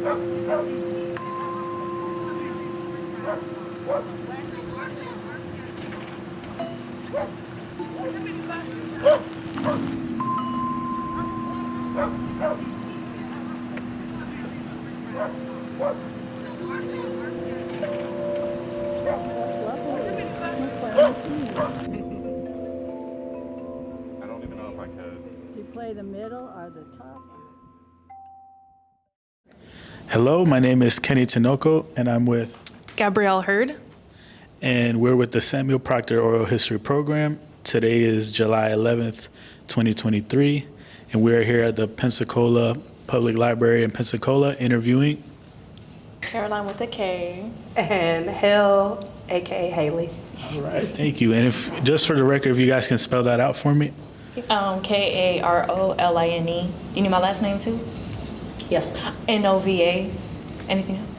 I don't even know if I could. Do you play the middle or the top? Hello, my name is Kenny Tinoco, and I'm with, Gabrielle Hurd. and we're with the Samuel Proctor Oral History Program. Today is July 11th, 2023, and we're here at the Pensacola Public Library in Pensacola interviewing Karoline with a K. And Hell, aka Haley. All right, thank you. And if, just for the record, if you guys can spell that out for me. Karoline. You need my last name too? Yes. Nova. Anything else?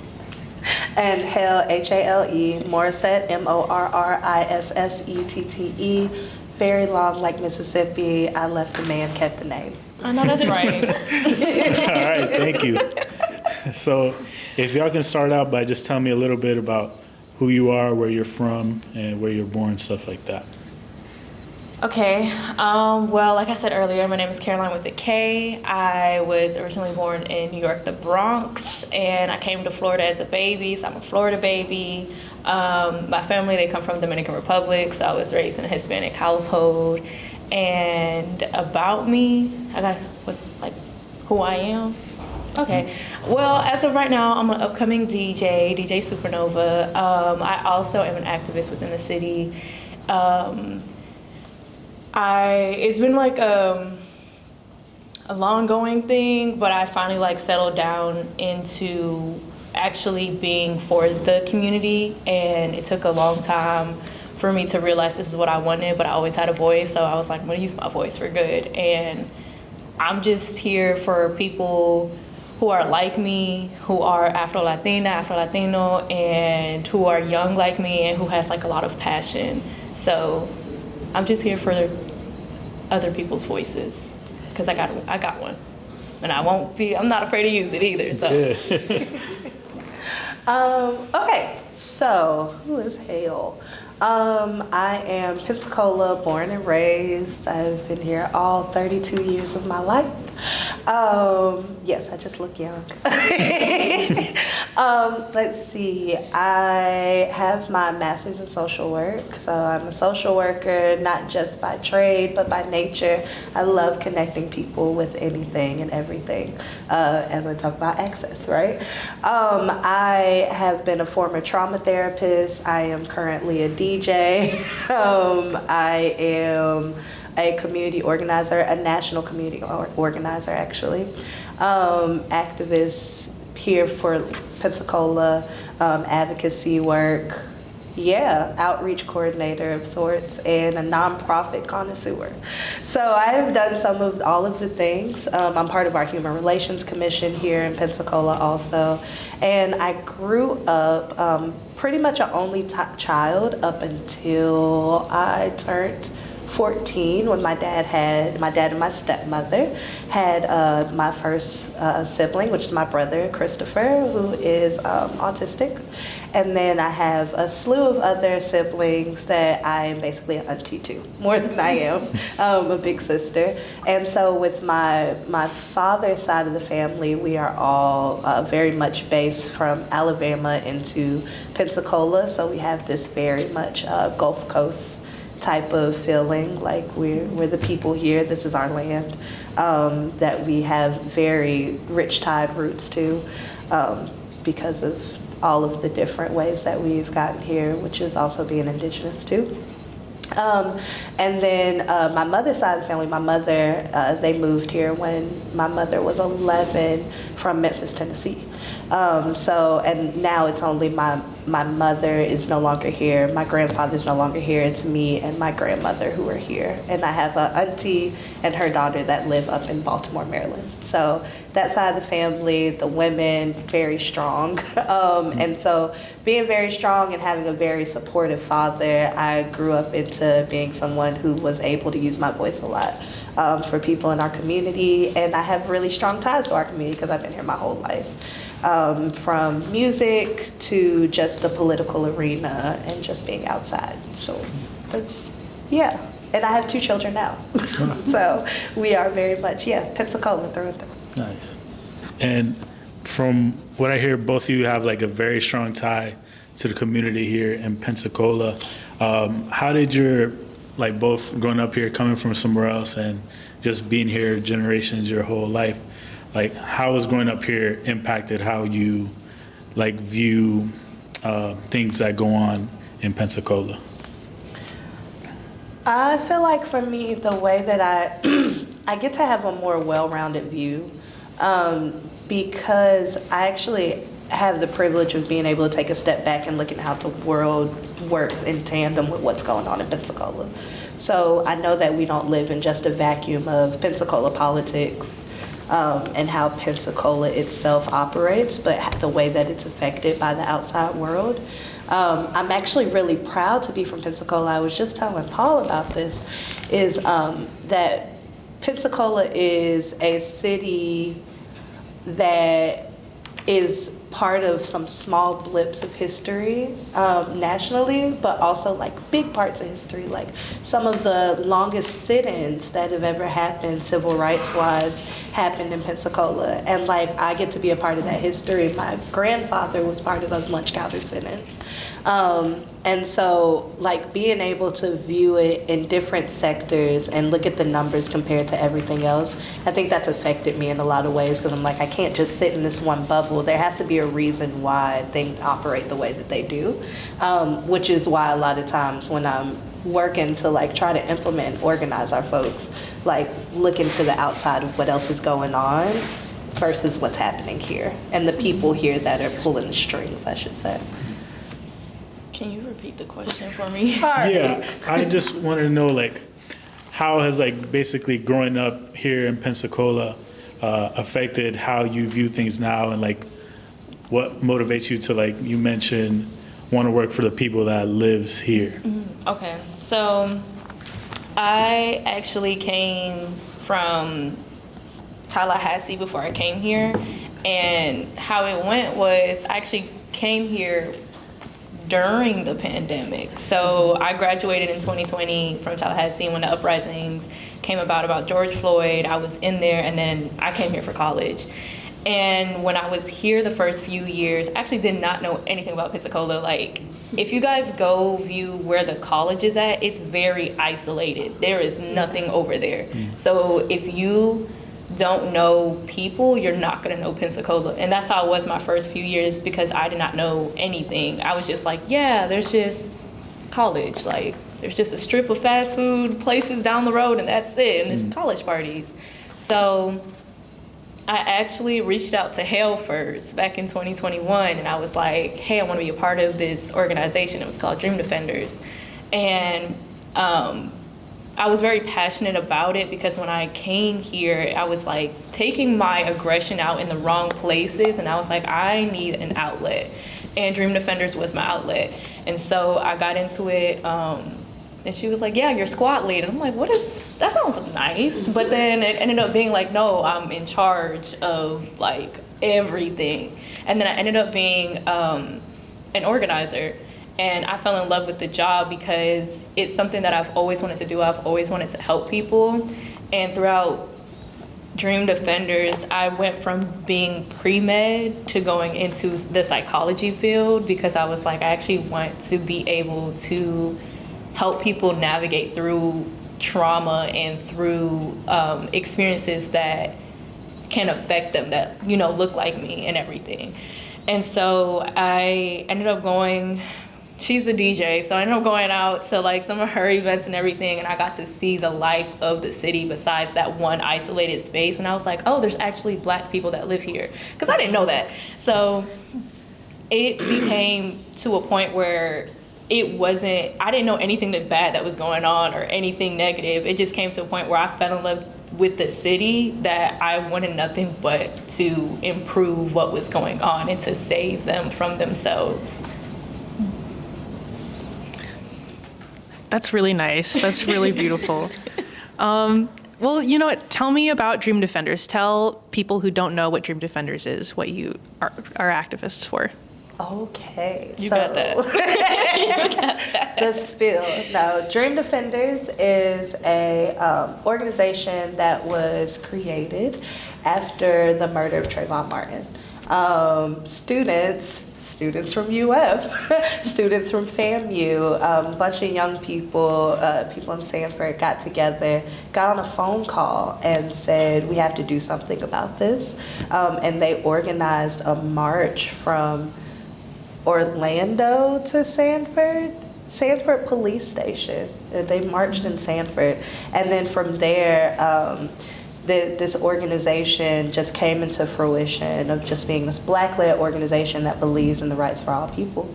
And Hell, Hale, Morrissette, Morrissette. Very long, like Mississippi. I left the man, kept the name. I know that's right. All right, thank you. So if y'all can start out by just telling me a little bit about who you are, where you're from, and where you're born, stuff like that. Okay. Well, like I said earlier, my name is Karoline with a K. I was originally born in New York, the Bronx, and I came to Florida as a baby, so I'm a Florida baby. My family, they come from Dominican Republic, so I was raised in a Hispanic household. And about me, I got who I am. Okay. Well, as of right now, I'm an upcoming DJ Supernova. I also am an activist within the city. It's been like a long going thing, but I finally settled down into actually being for the community, and it took a long time for me to realize this is what I wanted, but I always had a voice, so I was like, I'm gonna use my voice for good. And I'm just here for people who are like me, who are Afro-Latino, and who are young like me, and who has a lot of passion. So I'm just here for other people's voices, because I got one, and I'm not afraid to use it either. So. Okay, so who is Hale? I am Pensacola, born and raised. I've been here all 32 years of my life. Yes, I just look young. Let's see, I have my master's in social work. So I'm a social worker, not just by trade, but by nature. I love connecting people with anything and everything, as I talk about access, right? I have been a former trauma therapist. I am currently a DJ. I am a community organizer, a national community organizer, actually. Activist here for Pensacola, advocacy work, outreach coordinator of sorts, and a nonprofit connoisseur. So I have done all of the things. I'm part of our Human Relations Commission here in Pensacola also. And I grew up pretty much an only child up until I turned 14, when my dad and my stepmother had my first sibling, which is my brother Christopher, who is autistic. And then I have a slew of other siblings that I am basically an auntie to, more than I am a big sister. And so with my father's side of the family, we are all very much based from Alabama into Pensacola. So we have this very much Gulf Coast type of feeling, like we're the people here, this is our land, that we have very rich tied roots to, because of all of the different ways that we've gotten here, which is also being indigenous too. And then my mother's side of the family, my mother, they moved here when my mother was 11 from Memphis, Tennessee. And now it's only my mother is no longer here, my grandfather's no longer here, it's me and my grandmother who are here. And I have an auntie and her daughter that live up in Baltimore, Maryland. So that side of the family, the women, very strong. And so being very strong and having a very supportive father, I grew up into being someone who was able to use my voice a lot for people in our community. And I have really strong ties to our community because I've been here my whole life. from music to just the political arena and just being outside. So that's, yeah. And I have 2 children now. So we are very much, Pensacola through and through. Nice. And from what I hear, both of you have like a very strong tie to the community here in Pensacola. How did your, like both growing up here, coming from somewhere else and just being here generations your whole life, like how has growing up here impacted how you like view things that go on in Pensacola? I feel like for me, the way that I get to have a more well-rounded view because I actually have the privilege of being able to take a step back and look at how the world works in tandem with what's going on in Pensacola. So I know that we don't live in just a vacuum of Pensacola politics and how Pensacola itself operates, but the way that it's affected by the outside world. I'm actually really proud to be from Pensacola. I was just telling Paul about this, is that Pensacola is a city that is part of some small blips of history nationally, but also like big parts of history, like some of the longest sit-ins that have ever happened civil rights wise happened in Pensacola. And like I get to be a part of that history. My grandfather was part of those lunch counter sit-ins. And so like being able to view it in different sectors and look at the numbers compared to everything else, I think that's affected me in a lot of ways because I'm like, I can't just sit in this one bubble. There has to be a reason why things operate the way that they do, which is why a lot of times when I'm working to like try to implement and organize our folks, like look into the outside of what else is going on versus what's happening here and the people here that are pulling the strings, I should say. Can you repeat the question for me? Yeah, I just wanted to know like how has like basically growing up here in Pensacola affected how you view things now, and like what motivates you to, like you mentioned, want to work for the people that lives here. Okay, so I actually came from Tallahassee before I came here, and how it went was I actually came here during the pandemic. So I graduated in 2020 from Tallahassee when the uprisings came about George Floyd. I was in there, and then I came here for college. And when I was here the first few years, I actually did not know anything about Pensacola. Like, if you guys go view where the college is at, it's very isolated. There is nothing over there. So if you don't know people, you're not gonna know Pensacola. And that's how it was my first few years, because I did not know anything. I was just like, yeah, there's just college. Like, there's just a strip of fast food places down the road, and that's it, and it's college parties. So I actually reached out to Hale first back in 2021, and I was like, hey, I wanna be a part of this organization. It was called Dream Defenders. And I was very passionate about it because when I came here, I was like taking my aggression out in the wrong places, and I was like, I need an outlet, and Dream Defenders was my outlet. And so I got into it, and she was like, yeah, you're squad lead. And I'm like, that sounds nice. But then it ended up being like, no, I'm in charge of like everything. And then I ended up being an organizer. And I fell in love with the job because it's something that I've always wanted to do. I've always wanted to help people. And throughout Dream Defenders, I went from being pre-med to going into the psychology field because I was like, I actually want to be able to help people navigate through trauma and through experiences that can affect them, that, you know, look like me and everything. And so I ended up going, she's a DJ, so I ended up going out to like some of her events and everything, and I got to see the life of the city besides that one isolated space. And I was like, oh, there's actually Black people that live here, because I didn't know that. So it became to a point where I didn't know anything that bad that was going on or anything negative. It just came to a point where I fell in love with the city, that I wanted nothing but to improve what was going on and to save them from themselves. That's really nice. That's really beautiful. Well, you know what? Tell me about Dream Defenders. Tell people who don't know what Dream Defenders is, what you are activists for. Okay. You got that. The spill. No, Dream Defenders is a organization that was created after the murder of Trayvon Martin. Students from UF, students from FAMU, a bunch of young people, people in Sanford got together, got on a phone call and said, we have to do something about this. And they organized a march from Orlando to Sanford Police Station. They marched in Sanford. And then from there, this organization just came into fruition of just being this Black-led organization that believes in the rights for all people.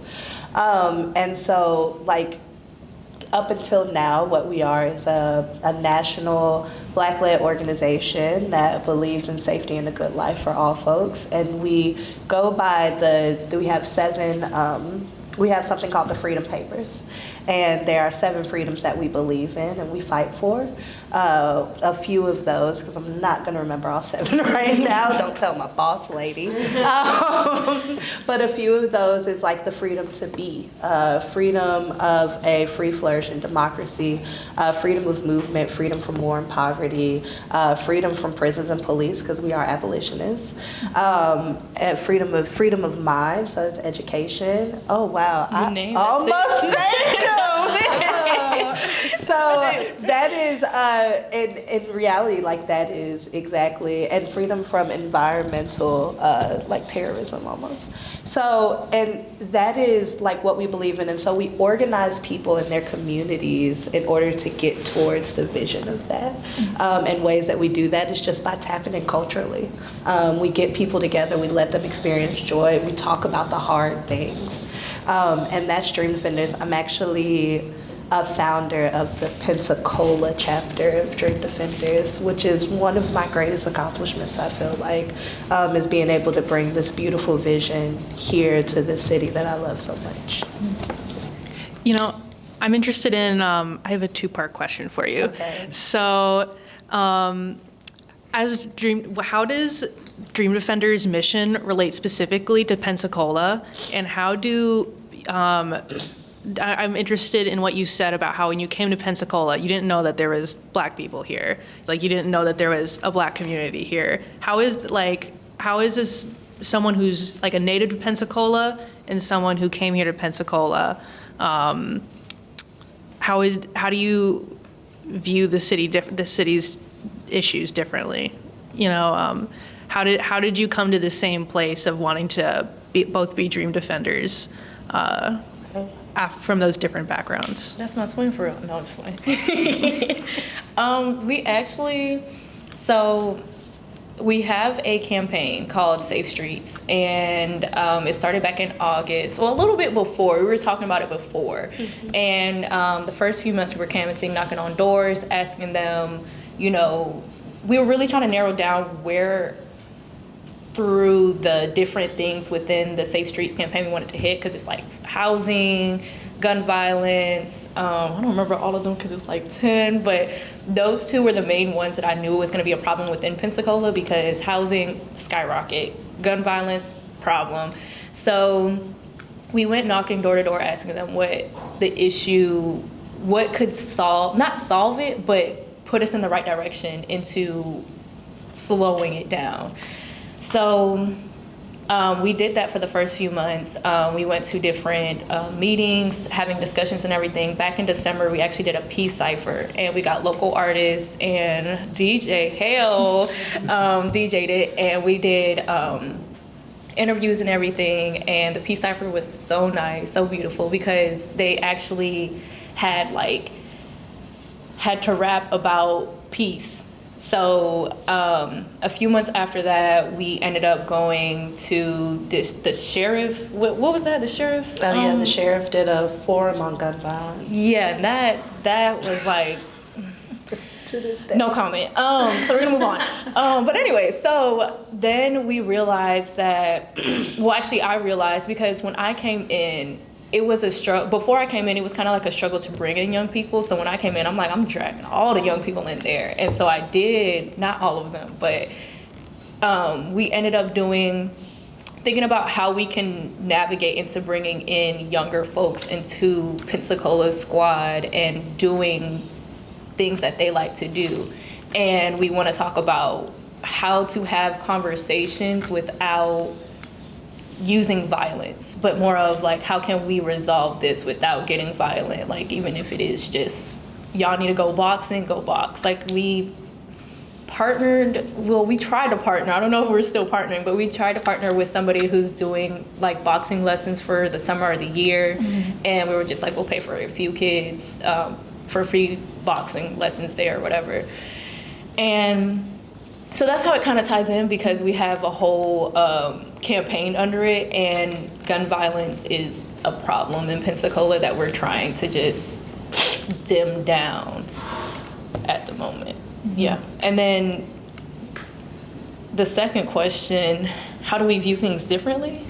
And so, like, up until now, what we are is a national Black-led organization that believes in safety and a good life for all folks. And we go by we have something called the Freedom Papers. And there are 7 freedoms that we believe in and we fight for. A few of those, because I'm not going to remember all 7 right now. Don't tell my boss lady. But a few of those is like the freedom to be, freedom of a free flourishing democracy, freedom of movement, freedom from war and poverty, freedom from prisons and police, because we are abolitionists, and freedom of mind, so it's education. Oh wow, I almost named them. So that is, in reality, like that is exactly, and freedom from environmental, like terrorism almost. So, and that is like what we believe in. And so we organize people in their communities in order to get towards the vision of that. And ways that we do that is just by tapping in culturally. We get people together, we let them experience joy, we talk about the hard things. And that's Dream Defenders. I'm actually a founder of the Pensacola chapter of Dream Defenders, which is one of my greatest accomplishments, I feel like, is being able to bring this beautiful vision here to the city that I love so much. You know, I'm interested in, I have a 2-part question for you. Okay. So, how does Dream Defenders' mission relate specifically to Pensacola, and how do, I'm interested in what you said about how when you came to Pensacola, you didn't know that there was Black people here. Like, you didn't know that there was a Black community here. How is this someone who's like a native to Pensacola and someone who came here to Pensacola? How do you view the city's issues differently? You know, how did you come to the same place of wanting to both be Dream Defenders? From those different backgrounds. That's my twin for real. No, just like. We have a campaign called Safe Streets, and it started back in August, well, a little bit before. We were talking about it before. Mm-hmm. And the first few months we were canvassing, knocking on doors, asking them, you know, we were really trying to narrow down where through the different things within the Safe Streets campaign we wanted to hit, because it's like housing, gun violence. I don't remember all of them because it's like 10, but those 2 were the main ones that I knew was going to be a problem within Pensacola, because housing, skyrocket, gun violence, problem. So we went knocking door to door asking them what the issue, what could not solve it, but put us in the right direction into slowing it down. So we did that for the first few months. We went to different meetings, having discussions and everything. Back in December, we actually did a peace cipher, and we got local artists and DJ Hale DJ'd it, and we did interviews and everything. And the peace cipher was so nice, so beautiful, because they actually had to rap about peace. So a few months after that, we ended up going to the sheriff. What was that? The sheriff? Oh yeah, the sheriff did a forum on gun violence. Yeah, that was like to this day. No comment. So we're gonna move on. But anyway, so then we realized that. Well, actually, I realized, because when I came in, it was a struggle. Before I came in, it was kind of like a struggle to bring in young people. So when I came in, I'm like, I'm dragging all the young people in there. And so I did, not all of them, but we ended up thinking about how we can navigate into bringing in younger folks into Pensacola's squad and doing things that they like to do. And we want to talk about how to have conversations without using violence, but more of like, how can we resolve this without getting violent? Like, even if it is just, y'all need to go boxing, go box. Like, we tried to partner. I don't know if we're still partnering, but we tried to partner with somebody who's doing like boxing lessons for the summer or the year. And we were just like, we'll pay for a few kids for free boxing lessons there or whatever. And so that's how it kind of ties in, because we have a whole campaign under it, and gun violence is a problem in Pensacola that we're trying to just dim down at the moment. Yeah. And then the second question, how do we view things differently?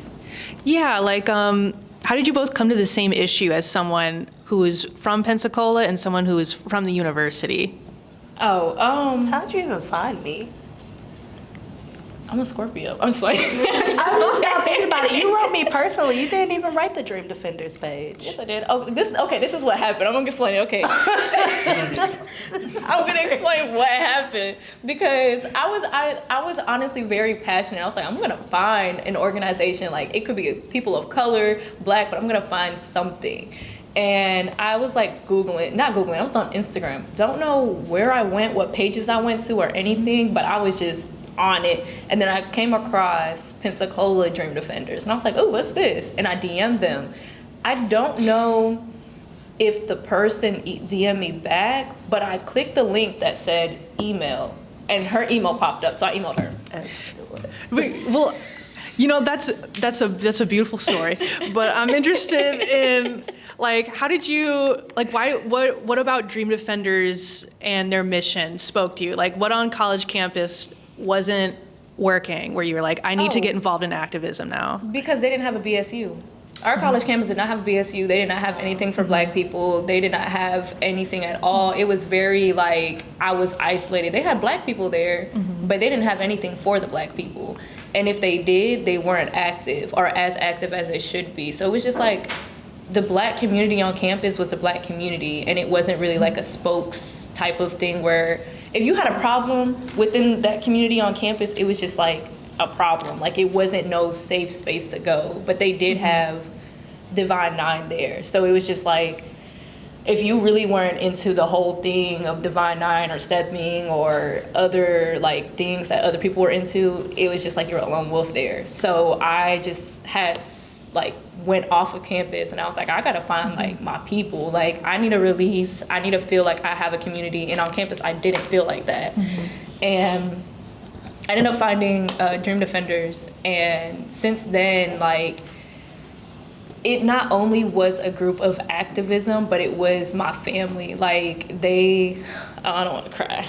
Yeah, like, how did you both come to the same issue as someone who is from Pensacola and someone who is from the university? How'd you even find me? I'm a Scorpio. I'm just like, I was not thinking about it. You wrote me personally. You didn't even write the Dream Defenders page. yes, I did. Oh, this is what happened. I'm gonna explain. Okay, I'm gonna explain what happened, because I was honestly very passionate. I was like, I'm gonna find an organization, like it could be people of color, Black, but I'm gonna find something. And I was like I was on Instagram. Don't know where I went, what pages I went to or anything, but I was just on it. And then I came across Pensacola Dream Defenders, and I was like, oh, what's this? And I DM'd them. I don't know if the person DM'd me back, but I clicked the link that said email, and her email popped up, so I emailed her. Wait, well, you know, that's a beautiful story, but I'm interested in, like, how did you, like, what about Dream Defenders and their mission spoke to you? Like, what on college campus wasn't working, where you were like, I need to get involved in activism now? Because they didn't have a BSU. Our college campus did not have a BSU. They did not have anything for Black people. They did not have anything at all. It was very like, I was isolated. They had Black people there, but they didn't have anything for the Black people. And if they did, they weren't active or as active as they should be. So it was just like, the Black community on campus was a Black community, and it wasn't really like a spokes type of thing where if you had a problem within that community on campus, it was just like a problem. Like, it wasn't no safe space to go. But they did have Divine Nine there. So it was just like, if you really weren't into the whole thing of Divine Nine or stepping or other like things that other people were into, it was just like you're a lone wolf there. So I just had like went off of campus, and I was like, I gotta find like my people. Like, I need a release. I need to feel like I have a community. And on campus, I didn't feel like that. And I ended up finding Dream Defenders. And since then, like, it not only was a group of activism, but it was my family. Like, I don't want to cry.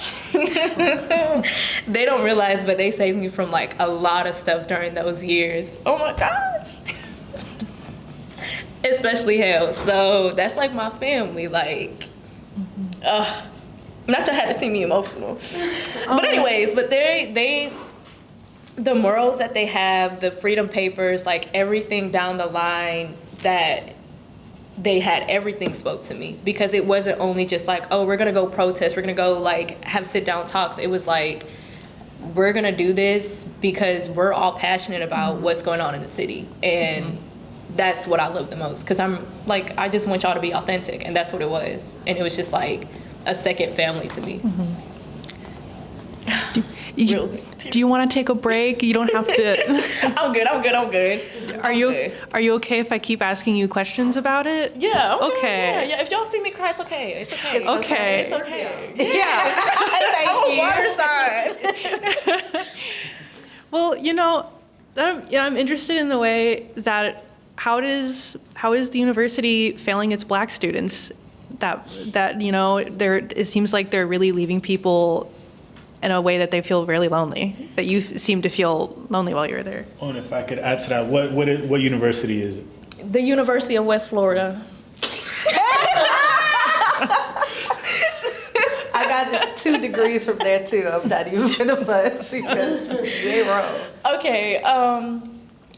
They don't realize, but they saved me from like a lot of stuff during those years. Oh my gosh. Especially hell. So that's like my family. Like, not sure how to see me emotional. But anyways, but they the morals that they have, the freedom papers, like everything down the line that they had, everything spoke to me, because it wasn't only just like, oh, we're gonna go protest, we're gonna go like have sit down talks. It was like, we're gonna do this because we're all passionate about what's going on in the city. And that's what I love the most, because I'm like, I just want y'all to be authentic, and that's what it was. And it was just like a second family to me. Do you want to take a break? You don't have to. I'm good. Are you okay if I keep asking you questions about it? Yeah. Okay. Yeah. If y'all see me cry, it's okay. It's okay. Okay. It's okay. Yeah. Thank you. Well, you know, I'm interested in the way that how is the university failing its Black students? That you know, it seems like they're really leaving people in a way that they feel really lonely. That you seem to feel lonely while you were there. And if I could add to that, what university is it? The University of West Florida. I got 2 degrees from there too. I'm not even gonna fuss because you ain't wrong. Okay,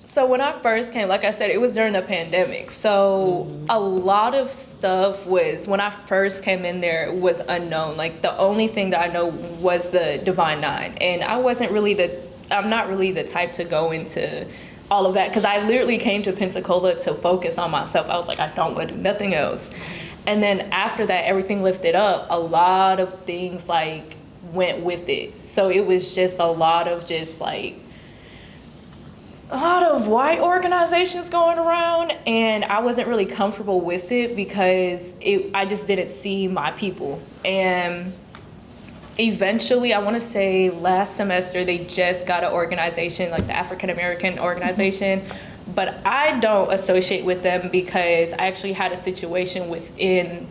so when I first came, like I said, it was during the pandemic. So a lot of stuff was, when I first came in there, was unknown. Like the only thing that I know was the Divine Nine. And I'm not really the type to go into all of that, because I literally came to Pensacola to focus on myself. I was like, I don't want to do nothing else. And then after that, everything lifted up, a lot of things like went with it. So it was just a lot of white organizations going around, and I wasn't really comfortable with it because I just didn't see my people. And eventually, I want to say last semester, they just got an organization, like the African American organization, but I don't associate with them because I actually had a situation within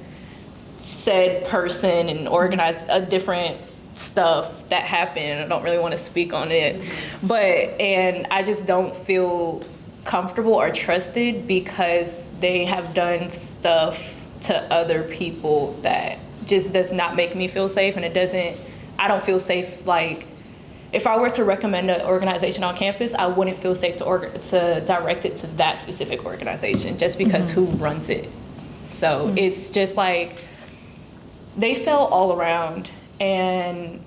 said person and organized a different stuff that happened. I don't really want to speak on it, and I just don't feel comfortable or trusted because they have done stuff to other people that just does not make me feel safe, and I don't feel safe. Like if I were to recommend an organization on campus, I wouldn't feel safe to direct it to that specific organization just because who runs it. So it's just like they fell all around, and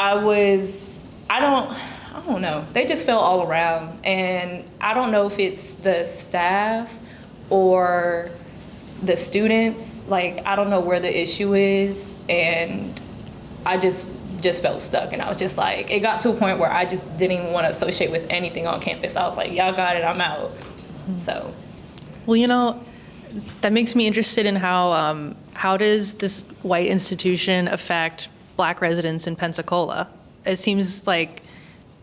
I don't know. They just fell all around, and I don't know if it's the staff or the students. Like, I don't know where the issue is, and I just felt stuck, and I was just like, it got to a point where I just didn't even want to associate with anything on campus. I was like, y'all got it, I'm out. So. Well, that makes me interested in how does this white institution affect Black residents in Pensacola? It seems like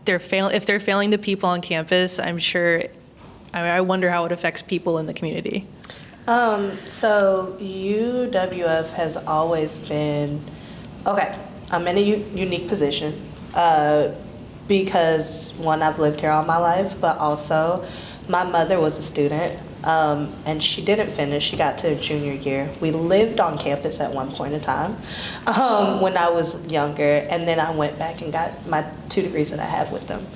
if they're failing the people on campus, I wonder how it affects people in the community. So UWF has always been, okay, I'm in a unique position because one, I've lived here all my life, but also my mother was a student. And she didn't finish. She got to her junior year. We lived on campus at one point in time when I was younger, and then I went back and got my 2 degrees that I have with them.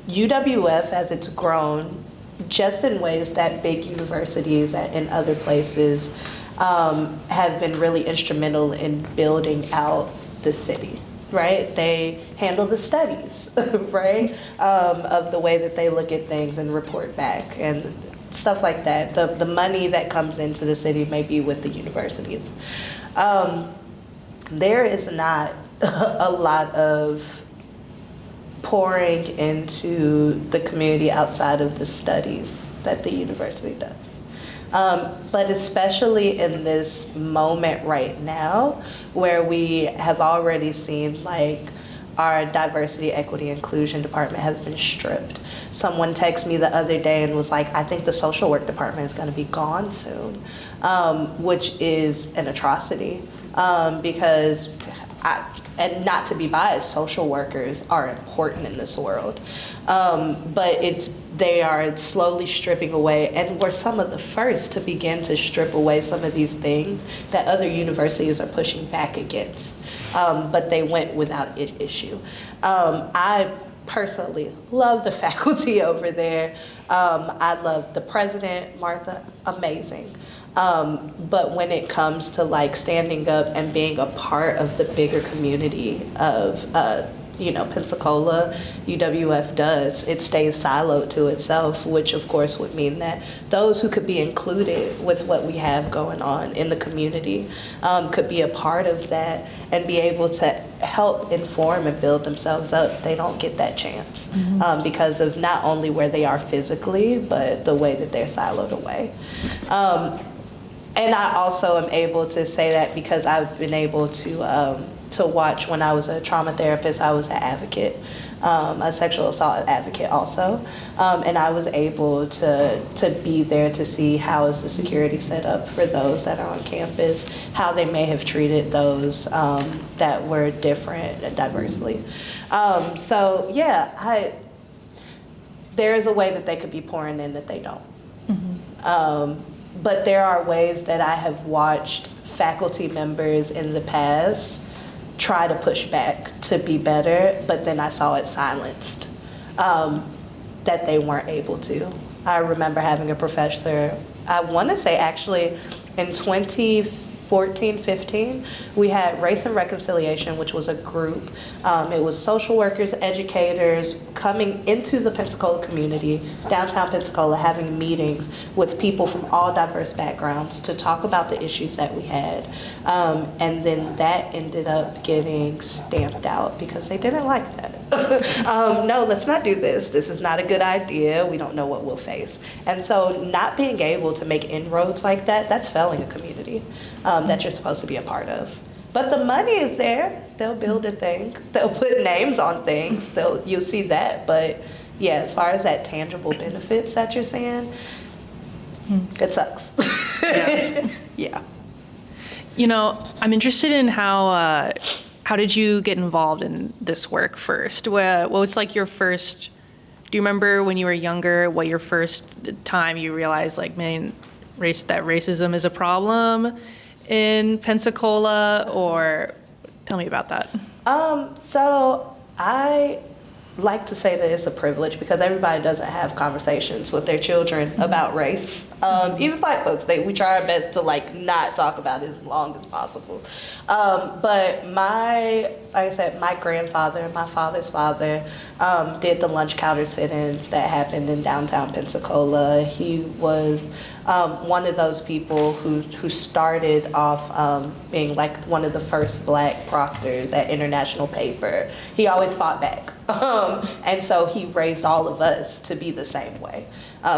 UWF, as it's grown, just in ways that big universities in other places have been really instrumental in building out the city. Right? They handle the studies, right? Of the way that they look at things and report back and stuff like that. The money that comes into the city may be with the universities. There is not a lot of pouring into the community outside of the studies that the university does. But especially in this moment right now, where we have already seen like our diversity, equity, inclusion department has been stripped. Someone texted me the other day and was like, I think the social work department is gonna be gone soon, which is an atrocity because and not to be biased, social workers are important in this world. But they are slowly stripping away, and we're some of the first to begin to strip away some of these things that other universities are pushing back against. But they went without issue. I personally love the faculty over there. I love the president, Martha, amazing. But when it comes to like standing up and being a part of the bigger community of Pensacola, UWF does, it stays siloed to itself, which of course would mean that those who could be included with what we have going on in the community could be a part of that and be able to help inform and build themselves up. They don't get that chance because of not only where they are physically, but the way that they're siloed away. And I also am able to say that because I've been able to watch. When I was a trauma therapist, I was an advocate, a sexual assault advocate also, and I was able to be there to see how is the security set up for those that are on campus, how they may have treated those that were different diversely. So yeah, there is a way that they could be pouring in that they don't. But there are ways that I have watched faculty members in the past try to push back to be better, but then I saw it silenced, that they weren't able to. I remember having a professor, I want to say actually in 2014, 15, we had Race and Reconciliation, which was a group. It was social workers, educators coming into the Pensacola community, downtown Pensacola, having meetings with people from all diverse backgrounds to talk about the issues that we had. And then that ended up getting stamped out because they didn't like that. No, let's not do this. This is not a good idea. We don't know what we'll face. And so not being able to make inroads like that, that's failing a community that you're supposed to be a part of. But the money is there. They'll build a thing. They'll put names on things. You'll see that. But yeah, as far as that tangible benefits that you're saying, it sucks. Yeah. Yeah. You know, I'm interested in how did you get involved in this work first? What was like your first, do you remember when you were younger, what your first time you realized like, man, that racism is a problem in Pensacola, or tell me about that. So I like to say that it's a privilege because everybody doesn't have conversations with their children about race. Even Black folks, we try our best to like not talk about it as long as possible. But like I said, my grandfather, my father's father, did the lunch counter sit-ins that happened in downtown Pensacola. He was one of those people who started off being like one of the first Black proctors at international paper. He always fought back. And so he raised all of us to be the same way.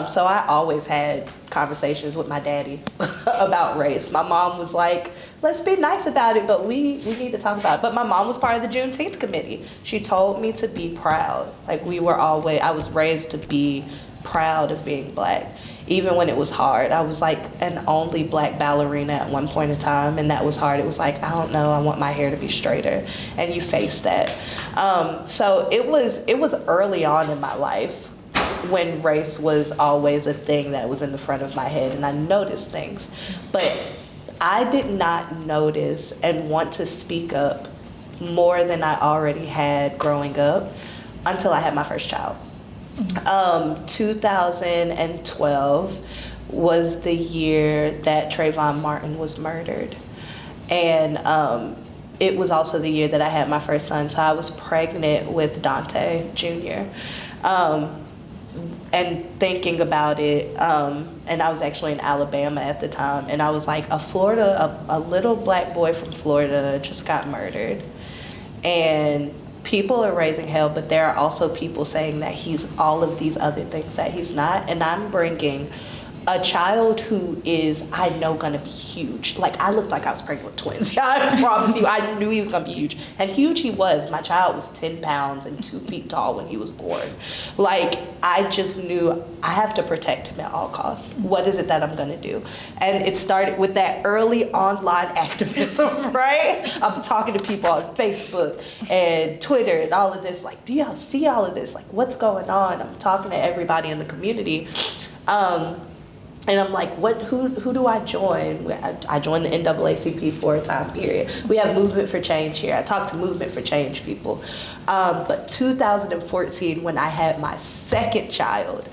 So I always had conversations with my daddy about race. My mom was like, let's be nice about it, but we need to talk about it. But my mom was part of the Juneteenth committee. She told me to be proud. Like I was raised to be proud of being Black. Even when it was hard, I was like an only Black ballerina at one point in time, and that was hard. It was like, I don't know, I want my hair to be straighter, and you face that. So it was early on in my life when race was always a thing that was in the front of my head, and I noticed things. But I did not notice and want to speak up more than I already had growing up until I had my first child. 2012 was the year that Trayvon Martin was murdered. And it was also the year that I had my first son. So I was pregnant with Dante Jr. And thinking about it, and I was actually in Alabama at the time, and I was like, a little Black boy from Florida just got murdered. And people are raising hell, but there are also people saying that he's all of these other things that he's not. And I'm bringing a child who is, I know, gonna be huge. Like, I looked like I was pregnant with twins. I promise you, I knew he was gonna be huge. And huge he was. My child was 10 pounds and 2 feet tall when he was born. Like, I just knew I have to protect him at all costs. What is it that I'm gonna do? And it started with that early online activism, right? I'm talking to people on Facebook and Twitter and all of this, like, do y'all see all of this? Like, what's going on? I'm talking to everybody in the community. And I'm like, who do I join? I joined the NAACP for a time period. We have Movement for Change here. I talk to Movement for Change people. But 2014, when I had my second child,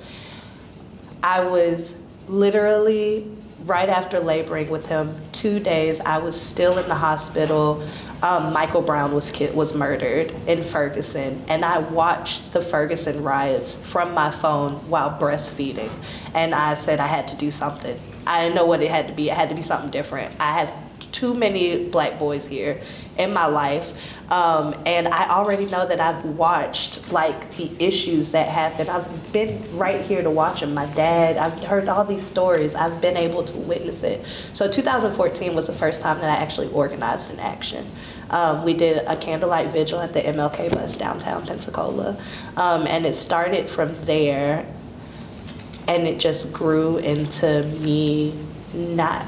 I was literally right after laboring with him 2 days. I was still in the hospital. Michael Brown was murdered in Ferguson, and I watched the Ferguson riots from my phone while breastfeeding, and I said I had to do something. I didn't know what it had to be. It had to be something different. I have too many Black boys here in my life, and I already know that I've watched like the issues that happen. I've been right here to watch them. My dad, I've heard all these stories. I've been able to witness it. So 2014 was the first time that I actually organized an action. We did a candlelight vigil at the MLK bus downtown Pensacola, and it started from there, and it just grew into me not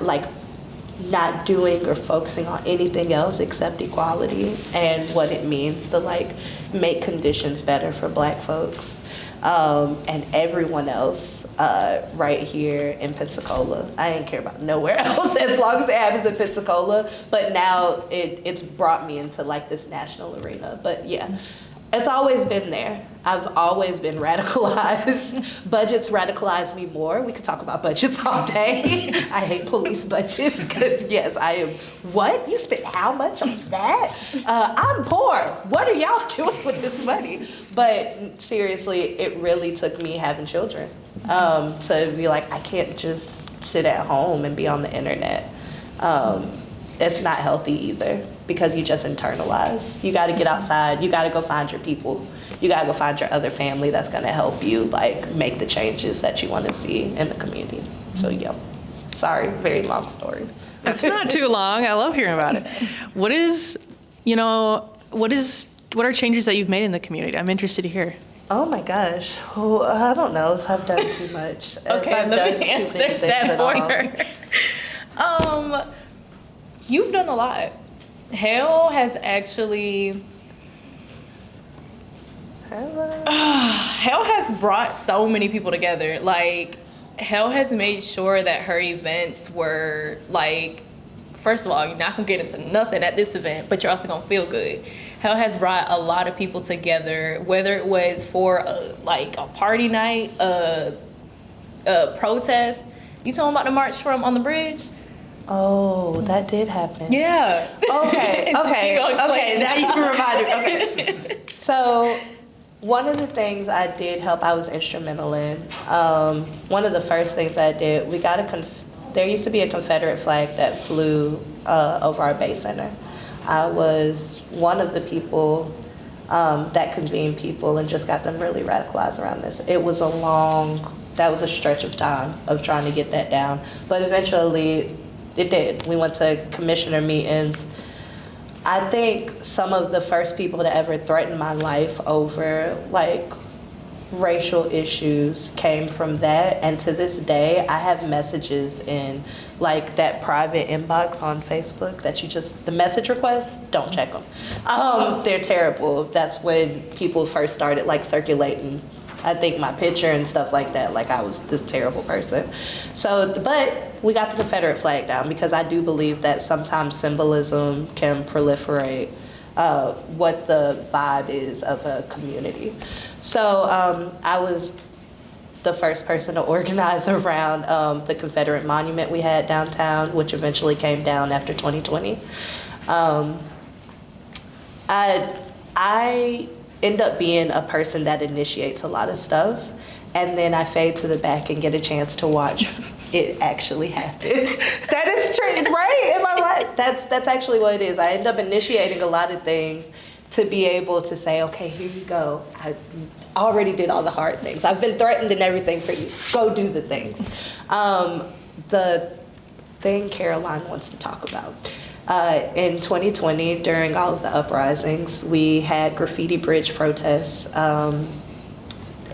doing or focusing on anything else except equality and what it means to like make conditions better for Black folks. and everyone else right here in Pensacola. I ain't care about nowhere else as long as it happens in Pensacola. But now it's brought me into like this national arena. But yeah, it's always been there. I've always been radicalized. Budgets radicalize me more. We could talk about budgets all day. I hate police budgets because yes, I am. What? You spent how much on that? I'm poor. What are y'all doing with this money? But seriously, it really took me having children to be like, I can't just sit at home and be on the internet. It's not healthy either because you just internalize. You got to get outside. You got to go find your people. You got to go find your other family that's going to help you like make the changes that you want to see in the community. So yeah, sorry, very long story. That's not too long. I love hearing about it. What are changes that you've made in the community? I'm interested to hear. Oh my gosh. Oh, I don't know if I've done too much. Okay, let me answer that for her. You've done a lot. Hell has actually... Hell has brought so many people together. Like, Hell has made sure that her events were like, first of all, you're not gonna get into nothing at this event, but you're also gonna feel good. Hell has brought a lot of people together, whether it was for a party night, a protest. You talking about the march from on the bridge? Oh, that did happen. Yeah. Okay. Now you can remind me. Okay. So, one of the things I did help, I was instrumental in. One of the first things I did, we got there used to be a Confederate flag that flew over our base center. I was one of the people that convened people and just got them really radicalized around this. It was that was a stretch of time of trying to get that down. But eventually, it did. We went to commissioner meetings. I think some of the first people to ever threaten my life over like racial issues came from that. And to this day, I have messages in like that private inbox on Facebook that the message requests, don't check them. They're terrible. That's when people first started like circulating, I think, my picture and stuff like that, like I was this terrible person. So, but we got the Confederate flag down because I do believe that sometimes symbolism can proliferate what the vibe is of a community. So I was the first person to organize around the Confederate monument we had downtown, which eventually came down after 2020. I end up being a person that initiates a lot of stuff, and then I fade to the back and get a chance to watch it actually happen. That is true, right? In my life, that's actually what it is. I end up initiating a lot of things to be able to say, okay, here you go. I already did all the hard things. I've been threatened and everything for you. Go do the things. The thing Karoline wants to talk about. In 2020, during all of the uprisings, we had graffiti bridge protests.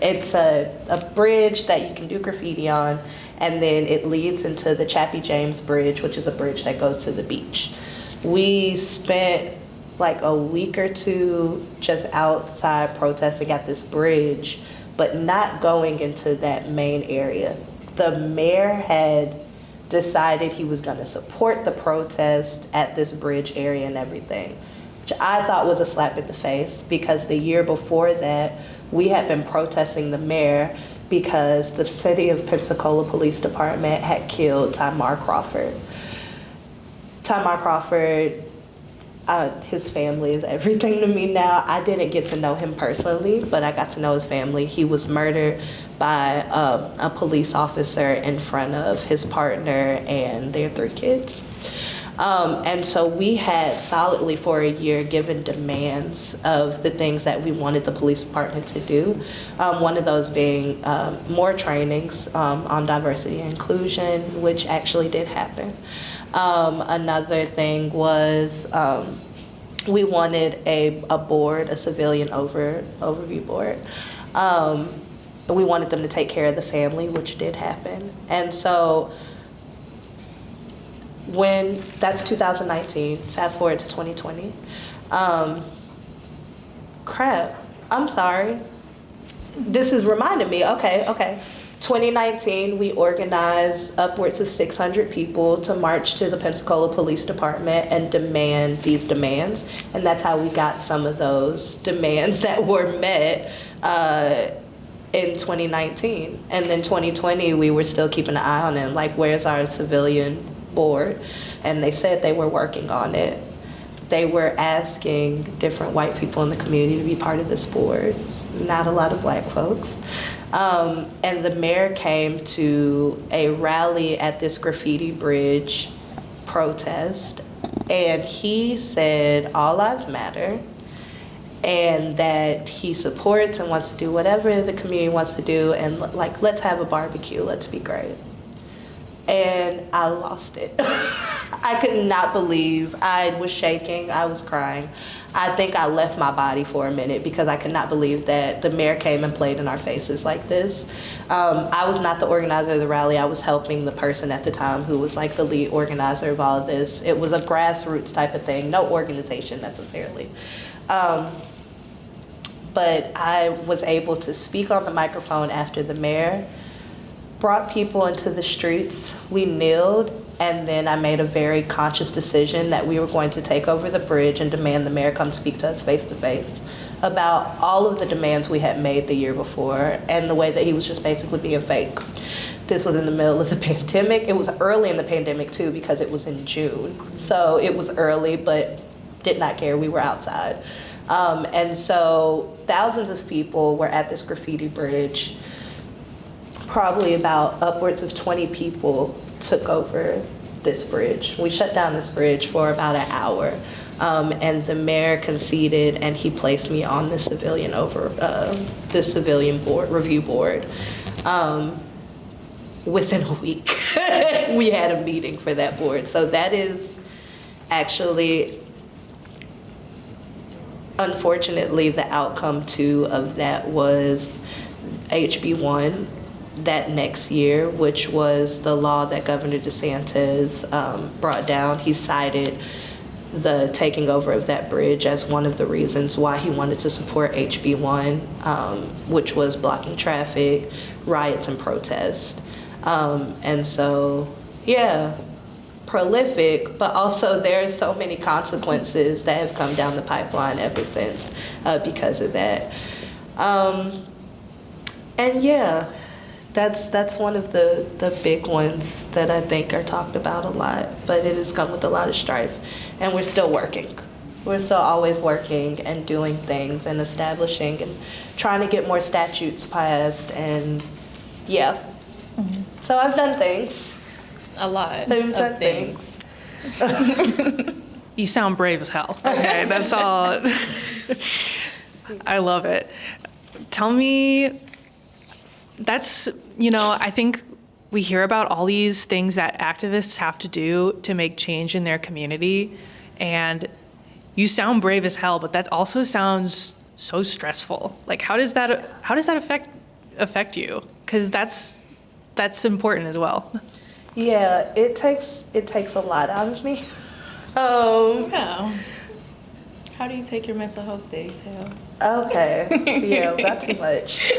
It's a bridge that you can do graffiti on, and then it leads into the Chappie James Bridge, which is a bridge that goes to the beach. We spent like a week or two just outside protesting at this bridge, but not going into that main area. The mayor had decided he was going to support the protest at this bridge area and everything, which I thought was a slap in the face because the year before that, we had been protesting the mayor because the city of Pensacola Police Department had killed Tamar Crawford. Tamar Crawford, his family is everything to me now. I didn't get to know him personally, but I got to know his family. He was murdered by a police officer in front of his partner and their 3 kids. And so we had solidly for a year given demands of the things that we wanted the police department to do. One of those being more trainings on diversity and inclusion, which actually did happen. Another thing was we wanted a board, a civilian overview board. We wanted them to take care of the family, which did happen. And so that's 2019, fast forward to 2020. Crap, I'm sorry. this is reminding me, okay. 2019, we organized upwards of 600 people to march to the Pensacola Police Department and demand these demands. And that's how we got some of those demands that were met in 2019. And then 2020, we were still keeping an eye on it, like, where's our civilian board? And they said they were working on it. They were asking different white people in the community to be part of this board, not a lot of black folks. And the mayor came to a rally at this graffiti bridge protest, and he said all lives matter, and that he supports and wants to do whatever the community wants to do, and like, let's have a barbecue, let's be great. And I lost it. I could not believe. I was shaking, I was crying. I think I left my body for a minute because I could not believe that the mayor came and played in our faces like this. I was not the organizer of the rally. I was helping the person at the time who was like the lead organizer of all of this. It was a grassroots type of thing, no organization necessarily. But I was able to speak on the microphone after the mayor brought people into the streets. We kneeled, and then I made a very conscious decision that we were going to take over the bridge and demand the mayor come speak to us face to face about all of the demands we had made the year before and the way that he was just basically being fake. This was in the middle of the pandemic. It was early in the pandemic too, because it was in June. So it was early, but did not care, we were outside. And so thousands of people were at this graffiti bridge. Probably about upwards of 20 people took over this bridge. We shut down this bridge for about an hour, and the mayor conceded, and he placed me on the civilian board, review board. Within a week, we had a meeting for that board. So that is actually, unfortunately, the outcome too of that was HB1. That next year, which was the law that Governor DeSantis brought down. He cited the taking over of that bridge as one of the reasons why he wanted to support HB1, which was blocking traffic, riots, and protests. And so, yeah, prolific, but also there's so many consequences that have come down the pipeline ever since because of that. And yeah, that's one of the big ones that I think are talked about a lot, but it has come with a lot of strife, and we're still working. We're still always working and doing things and establishing and trying to get more statutes passed, and yeah. Mm-hmm. So I've done things. A lot of things. You sound brave as hell. Okay, that's all. I love it. Tell me, that's, I think we hear about all these things that activists have to do to make change in their community, and you sound brave as hell, but that also sounds so stressful. Like, how does that affect you? Because that's important as well. Yeah, it takes a lot out of me. Yeah. How do you take your mental health days, Hale? Okay. Yeah, not too much.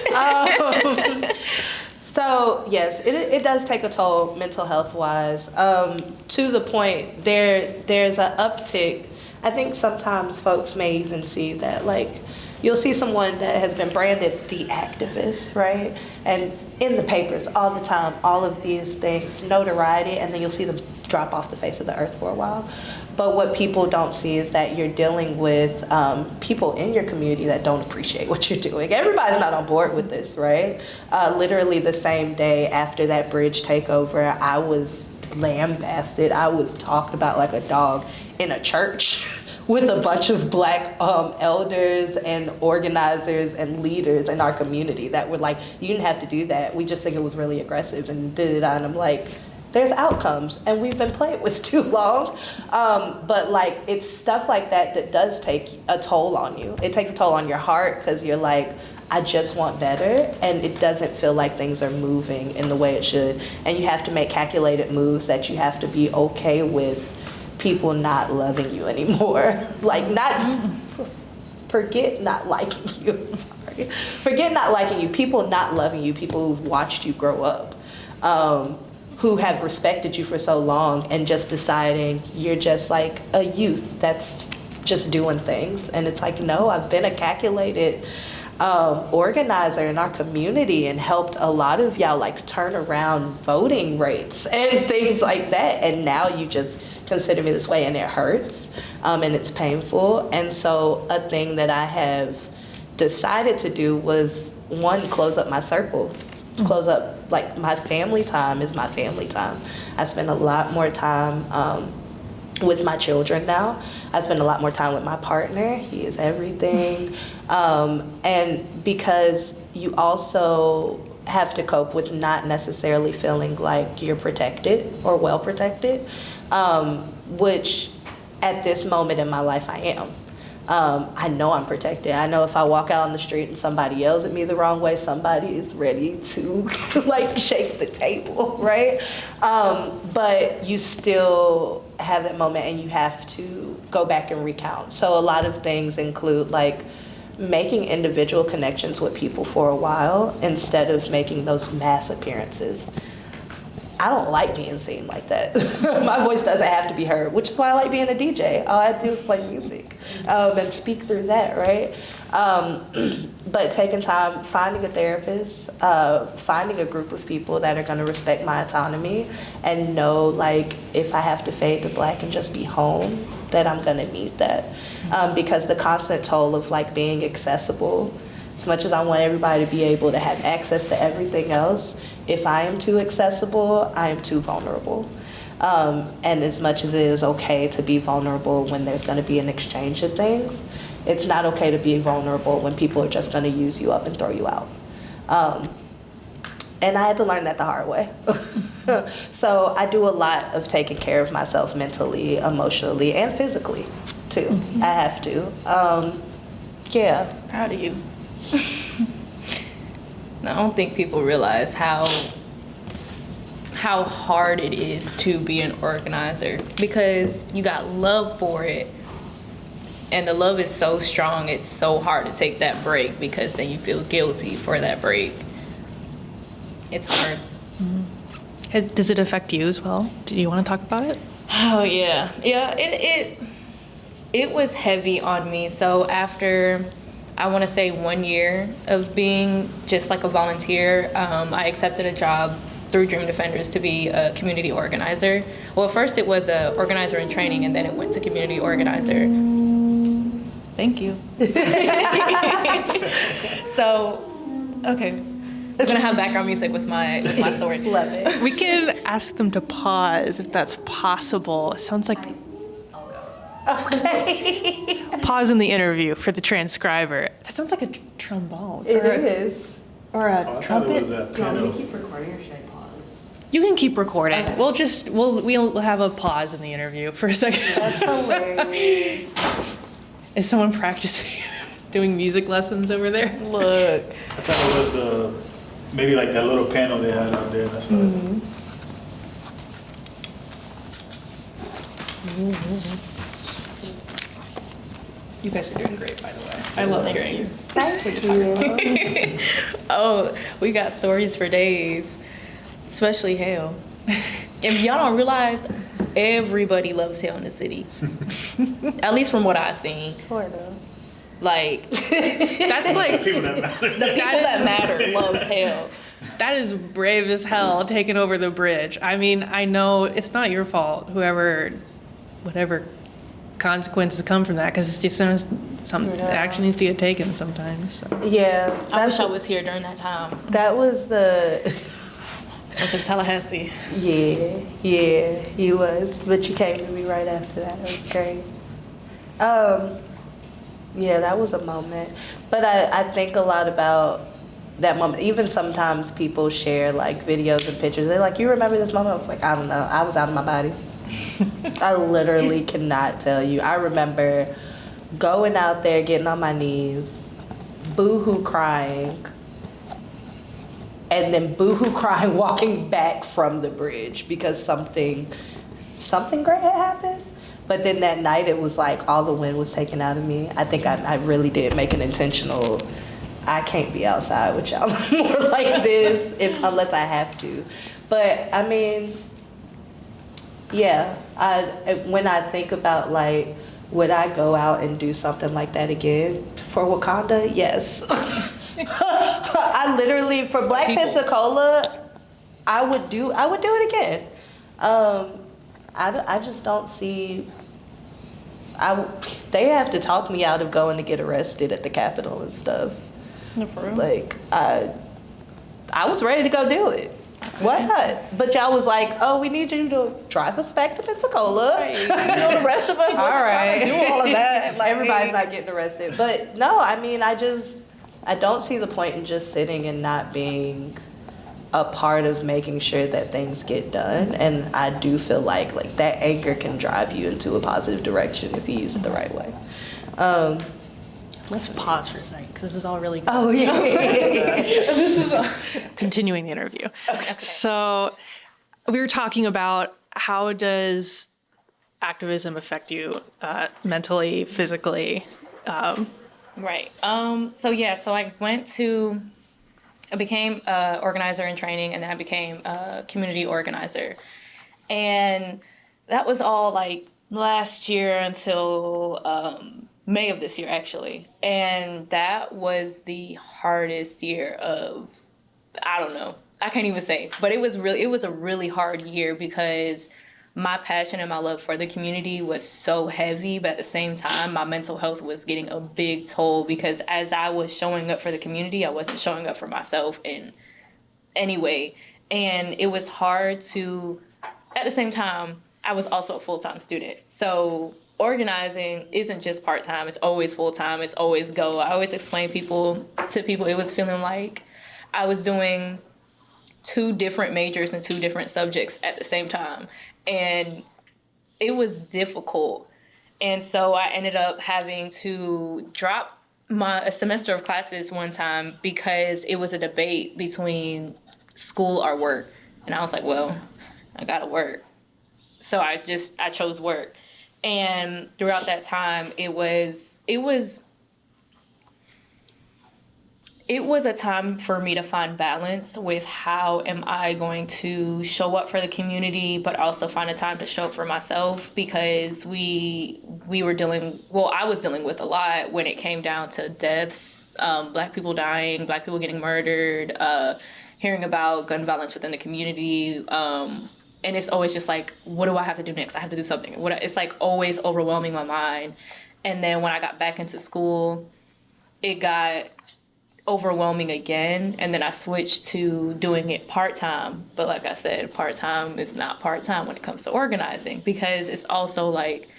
So yes, it does take a toll mental health wise. To the point there's an uptick. I think sometimes folks may even see that, like, you'll see someone that has been branded the activist, right? And in the papers all the time, all of these things, notoriety, and then you'll see them drop off the face of the earth for a while. But what people don't see is that you're dealing with people in your community that don't appreciate what you're doing. Everybody's not on board with this, right? Literally the same day after that bridge takeover, I was lambasted. I was talked about like a dog in a church with a bunch of Black elders and organizers and leaders in our community that were like, you didn't have to do that. We just think it was really aggressive and da-da-da. And I'm like, there's outcomes, and we've been playing with too long. But like, it's stuff like that that does take a toll on you. It takes a toll on your heart because you're like, I just want better, and it doesn't feel like things are moving in the way it should. And you have to make calculated moves that you have to be okay with people not loving you anymore. Like, not forget not liking you. I'm sorry. Forget not liking you. People not loving you. People who've watched you grow up, who have respected you for so long, and just deciding you're just like a youth that's just doing things. And it's like, no, I've been a calculated organizer in our community and helped a lot of y'all like turn around voting rates and things like that. And now you just consider me this way, and it hurts, and it's painful. And so a thing that I have decided to do was, one, close up my circle, close up, like, my family time is my family time. I spend a lot more time with my children now. I spend a lot more time with my partner. He is everything. And because you also have to cope with not necessarily feeling like you're protected or well protected, which at this moment in my life I am. I know I'm protected. I know if I walk out on the street and somebody yells at me the wrong way, somebody is ready to like shake the table, right? But you still have that moment, and you have to go back and recount. So a lot of things include like making individual connections with people for a while instead of making those mass appearances. I don't like being seen like that. My voice doesn't have to be heard, which is why I like being a DJ. All I do is play music and speak through that, right? But taking time, finding a therapist, finding a group of people that are gonna respect my autonomy and know, like, if I have to fade to black and just be home, that I'm gonna need that. Because the constant toll of like being accessible, as much as I want everybody to be able to have access to everything else, if I am too accessible, I am too vulnerable. And as much as it is okay to be vulnerable when there's gonna be an exchange of things, it's not okay to be vulnerable when people are just gonna use you up and throw you out. And I had to learn that the hard way. So I do a lot of taking care of myself mentally, emotionally, and physically too. Mm-hmm. I have to. Yeah. Proud of you. I don't think people realize how hard it is to be an organizer, because you got love for it, and the love is so strong, it's so hard to take that break, because then you feel guilty for that break. It's hard. Mm-hmm. Does it affect you as well? Do you want to talk about it? Oh yeah, it was heavy on me. So after, I want to say 1 year of being just like a volunteer, I accepted a job through Dream Defenders to be a community organizer. Well, first it was a organizer in training, and then it went to community organizer. Thank you. So, okay, I'm gonna have background music with my story. Love it. We can ask them to pause if that's possible. It sounds like. Okay. Pause in the interview for the transcriber. That sounds like a trombone. It is. Or a trumpet. Do you want me to keep recording or should I pause? You can keep recording. Okay. We'll have a pause in the interview for a second. That's hilarious. Is someone practicing doing music lessons over there? Look. I thought it was maybe like that little panel they had out there. That's what You guys are doing great, by the way. I love hearing you. Thank you. Oh, we got stories for days, especially Hale. If y'all don't realize, everybody loves Hale in the city. At least from what I've seen. Sort of. Like, That's like people that matter. the people that matter loves Hale. that is brave as hell, taking over the bridge. I mean, I know it's not your fault. Whatever consequences come from that, because it's just some action needs to get taken sometimes. So. Yeah. I wish I was here during that time. That was the. I was in Tallahassee. Yeah, you was. But you came to me right after that. It was great. Yeah, that was a moment. But I think a lot about that moment. Even sometimes people share like videos and pictures. They're like, you remember this moment? I was like, I don't know. I was out of my body. I literally cannot tell you. I remember going out there, getting on my knees, boo-hoo crying, and then boo-hoo crying walking back from the bridge because something great had happened. But then that night, it was like all the wind was taken out of me. I think I really did make an intentional, I can't be outside with y'all more like this unless I have to. But I mean, yeah, when I think about like, would I go out and do something like that again for Wakanda? Yes. I literally, for Black Pensacola, I would do it again. I just don't see, they have to talk me out of going to get arrested at the Capitol and stuff. No, for real? Like, I was ready to go do it. Why not? But y'all was like, oh, we need you to drive us back to Pensacola. Right. You know, the rest of us, all right, do all of that. Like, everybody's not getting arrested. But no, I mean, I don't see the point in just sitting and not being a part of making sure that things get done. And I do feel like that anger can drive you into a positive direction if you use it the right way. Let's pause for a second, because this is all really good. Oh, yeah. This is continuing the interview. Okay. So we were talking about how does activism affect you mentally, physically? Right. So I became a organizer in training, and then I became a community organizer. And that was all like last year until May of this year, actually. And that was the hardest year of, I don't know, I can't even say, but it was a really hard year because my passion and my love for the community was so heavy, but at the same time, my mental health was getting a big toll because as I was showing up for the community, I wasn't showing up for myself in any way. And it was hard to, at the same time, I was also a full-time student. So organizing isn't just part-time, it's always full-time, it's always go. I always explain to people, it was feeling like I was doing 2 different majors and 2 different subjects at the same time. And it was difficult. And so I ended up having to drop a semester of classes one time because it was a debate between school or work. And I was like, well, I gotta work. So I chose work. And throughout that time, it was a time for me to find balance with how am I going to show up for the community, but also find a time to show up for myself because I was dealing with a lot when it came down to deaths, Black people dying, Black people getting murdered, hearing about gun violence within the community. And it's always just like, what do I have to do next? I have to do something. It's like always overwhelming my mind. And then when I got back into school, it got overwhelming again, and then I switched to doing it part-time. But like I said, part-time is not part-time when it comes to organizing because it's also like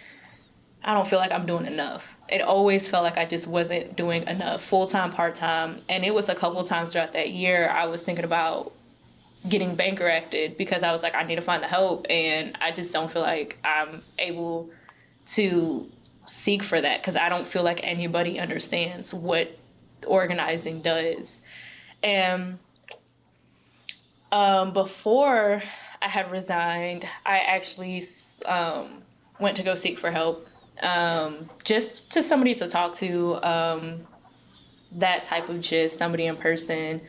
I don't feel like I'm doing enough. It always felt like I just wasn't doing enough, full-time, part-time. And it was a couple of times throughout that year I was thinking about getting bankrupted because I was like, I need to find the help, and I just don't feel like I'm able to seek for that because I don't feel like anybody understands what organizing does. And before I had resigned, I actually went to go seek for help, just to somebody to talk to, that type of gist, somebody in person.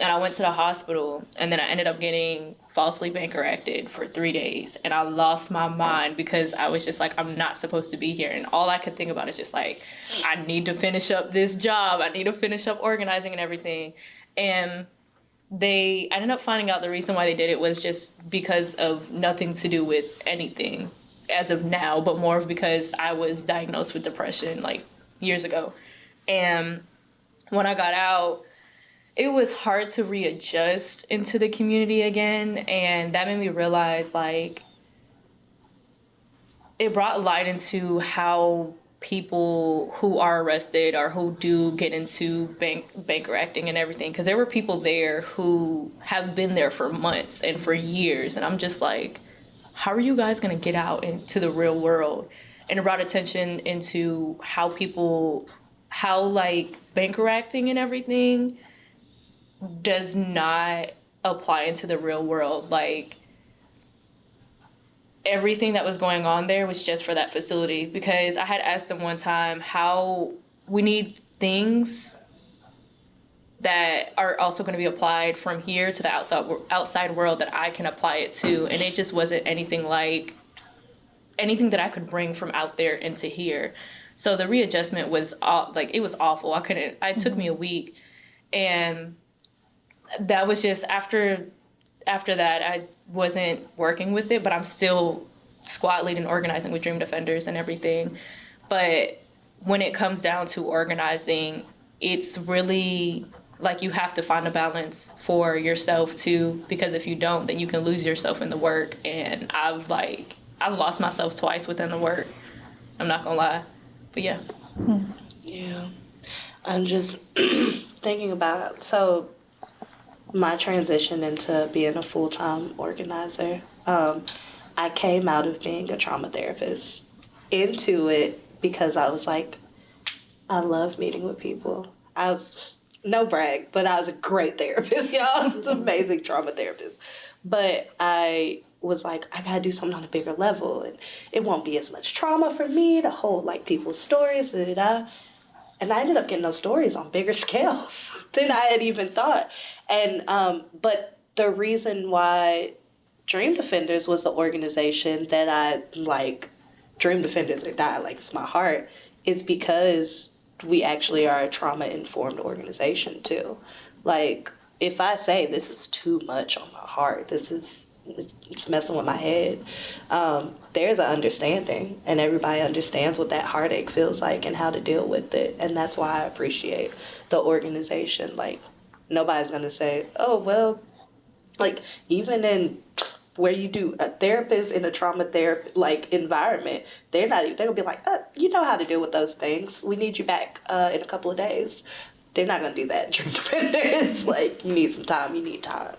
And I went to the hospital, and then I ended up getting falsely bankrupted for 3 days. And I lost my mind because I was just like, I'm not supposed to be here. And all I could think about is just like, I need to finish up this job. I need to finish up organizing and everything. And I ended up finding out the reason why they did it was just because of nothing to do with anything as of now, but more of because I was diagnosed with depression like years ago. And when I got out, it was hard to readjust into the community again, and that made me realize, like, it brought light into how people who are arrested or who do get into bankrupting and everything, because there were people there who have been there for months and for years, and I'm just like, how are you guys gonna get out into the real world? And it brought attention into how like bankrupting and everything does not apply into the real world. Like, everything that was going on there was just for that facility, because I had asked them one time how we need things that are also going to be applied from here to the outside world that I can apply it to, and it just wasn't anything like anything that I could bring from out there into here. So the readjustment was like, it was awful. It took me a week, and that was just after that I wasn't working with it, but I'm still squad leading, organizing with Dream Defenders and everything. But when it comes down to organizing, it's really like you have to find a balance for yourself too, because if you don't, then you can lose yourself in the work. And I've lost myself twice within the work. I'm not gonna lie, but yeah. Yeah, I'm just thinking about, so my transition into being a full-time organizer, I came out of being a trauma therapist into it because I was like, I love meeting with people. I was, no brag, but I was a great therapist, y'all. I was an amazing trauma therapist. But I was like, I gotta do something on a bigger level, and it won't be as much trauma for me to hold like people's stories, da-da-da. And I ended up getting those stories on bigger scales than I had even thought. And but the reason why Dream Defenders was the organization that I like, Dream Defenders or Die, like it's my heart, is because we actually are a trauma-informed organization too. Like, if I say this is too much on my heart, it's messing with my head, there's an understanding, and everybody understands what that heartache feels like and how to deal with it. And that's why I appreciate the organization. Like, nobody's gonna say, oh, well, like, even in where you do a therapist in a trauma therapy like environment, they're gonna be like, you know how to deal with those things. We need you back in a couple of days. They're not gonna do that. Dream Defenders, like, you need some time, you need time.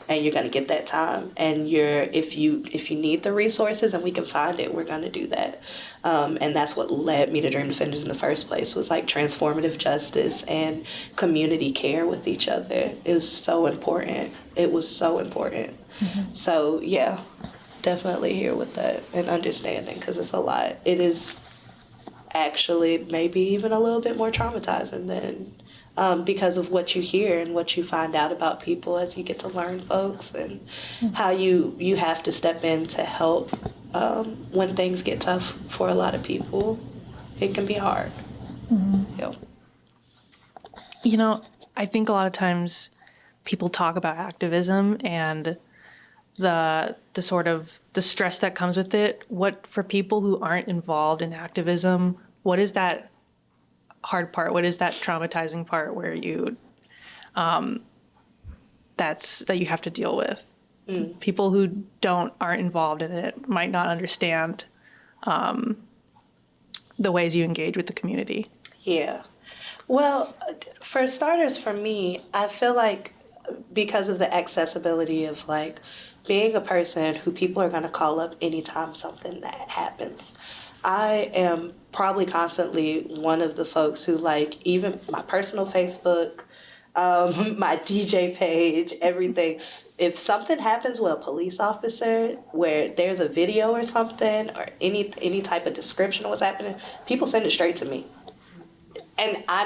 And you're gonna get that time. And if you need the resources and we can find it, we're gonna do that. And that's what led me to Dream Defenders in the first place, was like transformative justice and community care with each other. It was so important. It was so important. Mm-hmm. So yeah, definitely here with that and understanding, because it's a lot. It is actually maybe even a little bit more traumatizing than because of what you hear and what you find out about people as you get to learn folks, and how you have to step in to help when things get tough for a lot of people. It can be hard. Mm-hmm. Yeah. You know, I think a lot of times people talk about activism and the sort of the stress that comes with it. What, for people who aren't involved in activism, what is that hard part? What is that traumatizing part where you that you have to deal with? People who aren't involved in it might not understand the ways you engage with the community. Yeah. Well, for starters, for me, I feel like because of the accessibility of like being a person who people are going to call up anytime something that happens, I am probably constantly one of the folks who, like, even my personal Facebook, my DJ page, everything, if something happens with a police officer where there's a video or something or any type of description of what's happening, people send it straight to me. And I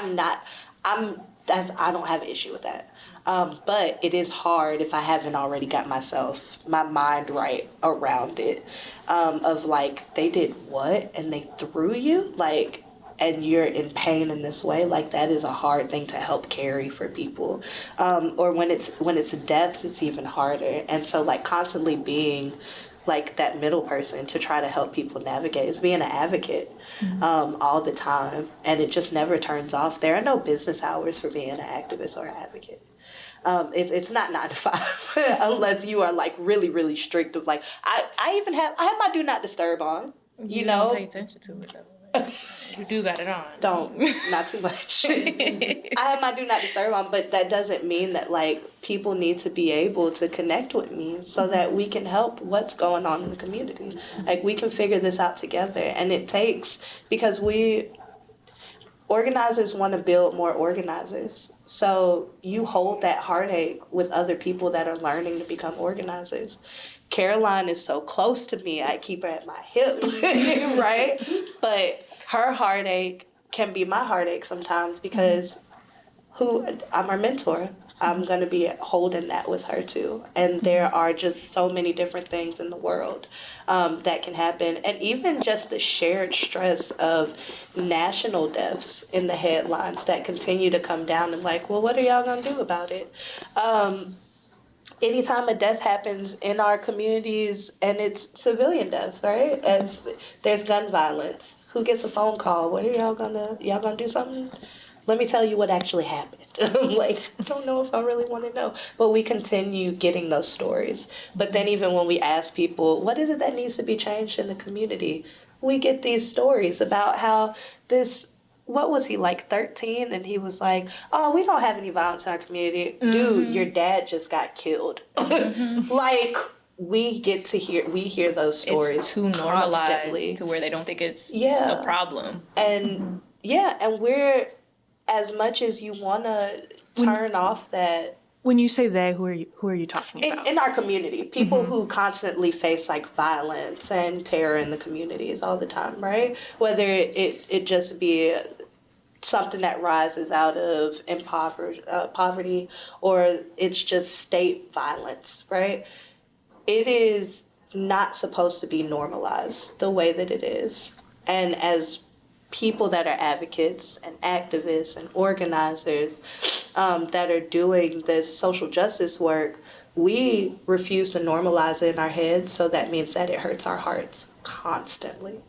don't have an issue with that. But it is hard if I haven't already got my mind right around it, of like, they did what? And they threw you? Like, and you're in pain in this way? Like, that is a hard thing to help carry for people. Or when it's deaths, it's even harder. And so, like, constantly being like that middle person to try to help people navigate is being an advocate all the time. And it just never turns off. There are no business hours for being an activist or an advocate. It's not 9 to 5 unless you are like really, really strict of like, I have my do not disturb on, you know? Don't pay attention to it though. You do got it on. Don't, not too much. I have my do not disturb on, but that doesn't mean that like people need to be able to connect with me so that we can help what's going on in the community. Like, we can figure this out together. And it takes, because organizers want to build more organizers. So you hold that heartache with other people that are learning to become organizers. Karoline is so close to me, I keep her at my hip, right? But her heartache can be my heartache sometimes because I'm her mentor. I'm going to be holding that with her too. And there are just so many different things in the world that can happen. And even just the shared stress of national deaths in the headlines that continue to come down and like, well, what are y'all going to do about it? Anytime a death happens in our communities, and it's civilian deaths, right? As there's gun violence. Who gets a phone call? What are y'all gonna do something? Let me tell you what actually happened. Like, I don't know if I really want to know. But we continue getting those stories. But then even when we ask people, what is it that needs to be changed in the community? We get these stories about how what was he, like 13? And he was like, oh, we don't have any violence in our community. Dude, your dad just got killed. Like, we hear those stories It's too normalized to where they don't think it's a problem. And and we're, as much as you want to turn off that. When you say they, who are you talking about? In our community, people who constantly face like violence and terror in the communities all the time, right? Whether it just be something that rises out of poverty, or it's just state violence, right? It is not supposed to be normalized the way that it is. And as people that are advocates and activists and organizers that are doing this social justice work, we refuse to normalize it in our heads, so that means that it hurts our hearts constantly.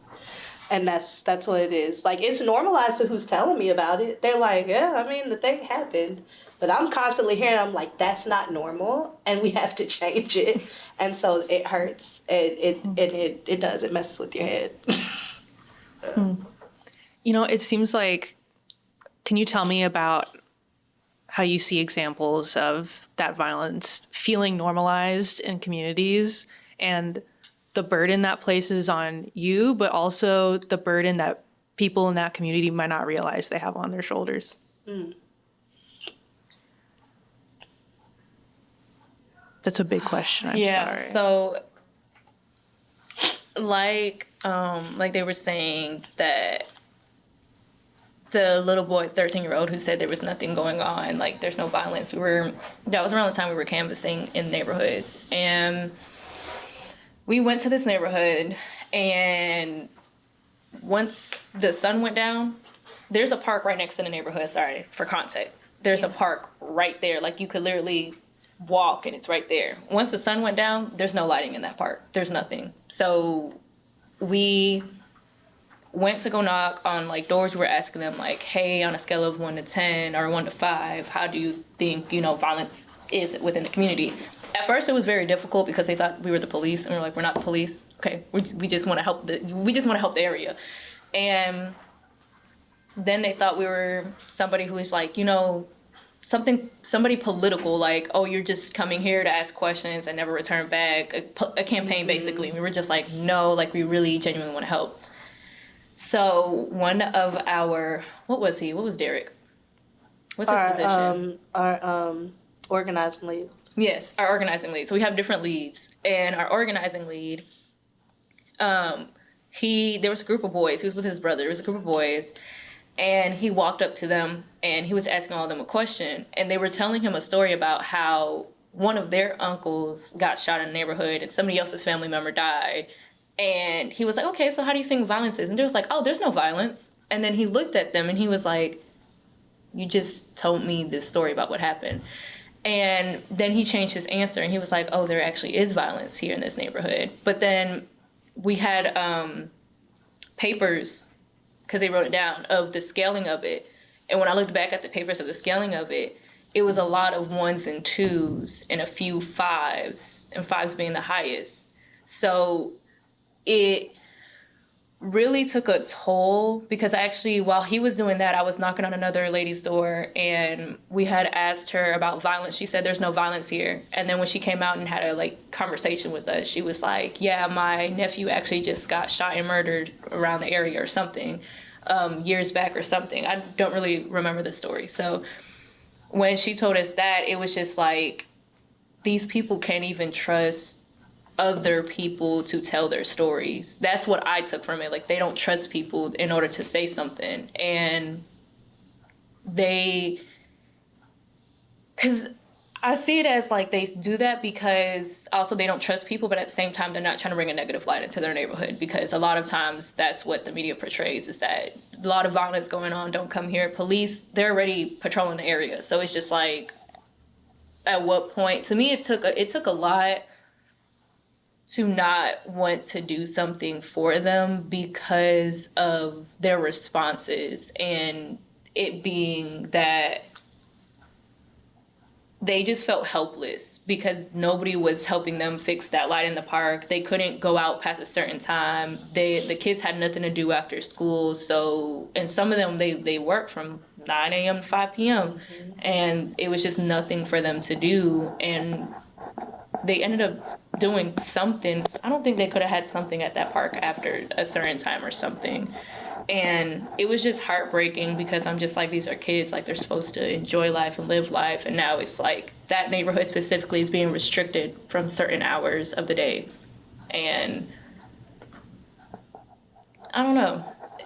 And that's what it is. Like, it's normalized to who's telling me about it. They're like, yeah, I mean, the thing happened. But I'm constantly hearing, I'm like, that's not normal, and we have to change it. And so it hurts. It does. It messes with your head. You know, it seems like, can you tell me about how you see examples of that violence feeling normalized in communities, and the burden that places on you, but also the burden that people in that community might not realize they have on their shoulders? That's a big question. I'm sorry. So like they were saying that the little boy, 13-year-old, who said there was nothing going on, like there's no violence. That was around the time we were canvassing in neighborhoods. And we went to this neighborhood, and once the sun went down, there's a park right next to the neighborhood. Sorry, for context. There's a park right there. Like, you could literally walk and it's right there. Once the sun went down, there's no lighting in that park. There's nothing. So we went to go knock on like doors. We were asking them like, hey, on a scale of 1 to 10 or 1 to 5, how do you think, violence is within the community? At first it was very difficult because they thought we were the police, and we were like, we're not the police. Okay, we just want to help the area. And then they thought we were somebody who was like, somebody political, like, oh, you're just coming here to ask questions and never return back, a campaign basically. We were just like, no, like, we really genuinely want to help. So one of our, what was Derek? What's his position? Our organizing lead. Yes, our organizing lead. So we have different leads, and our organizing lead, there was a group of boys. He was with his brother. There was a group of boys, and he walked up to them, and he was asking all of them a question, and they were telling him a story about how one of their uncles got shot in the neighborhood, and somebody else's family member died. And he was like, okay, so how do you think violence is? And they was like, oh, there's no violence. And then he looked at them, and he was like, you just told me this story about what happened. And then he changed his answer, and he was like, oh, there actually is violence here in this neighborhood. But then we had papers, because they wrote it down, of the scaling of it. And when I looked back at the papers of the scaling of it, it was a lot of 1s and 2s and a few 5s, and 5s being the highest. So it really took a toll, because actually, while he was doing that, I was knocking on another lady's door, and we had asked her about violence. She said there's no violence here. And then when she came out and had a conversation with us, she was like, yeah, my nephew actually just got shot and murdered around the area or something, years back or something. I don't really remember the story. So when she told us that, it was just like, these people can't even trust other people to tell their stories. That's what I took from it. Like, they don't trust people in order to say something. And because I see it as like they do that because also they don't trust people, but at the same time, they're not trying to bring a negative light into their neighborhood, because a lot of times that's what the media portrays, is that a lot of violence going on, don't come here. Police, they're already patrolling the area. So it's just like, at what point, to me, it took a lot to not want to do something for them because of their responses, and it being that they just felt helpless because nobody was helping them fix that light in the park. They couldn't go out past a certain time. The kids had nothing to do after school. So, and some of them, they work from 9 a.m. to 5 p.m. And it was just nothing for them to do. And they ended up doing something. I don't think they could have had something at that park after a certain time or something. And it was just heartbreaking because I'm just like, these are kids, like they're supposed to enjoy life and live life. And now it's like that neighborhood specifically is being restricted from certain hours of the day. And I don't know.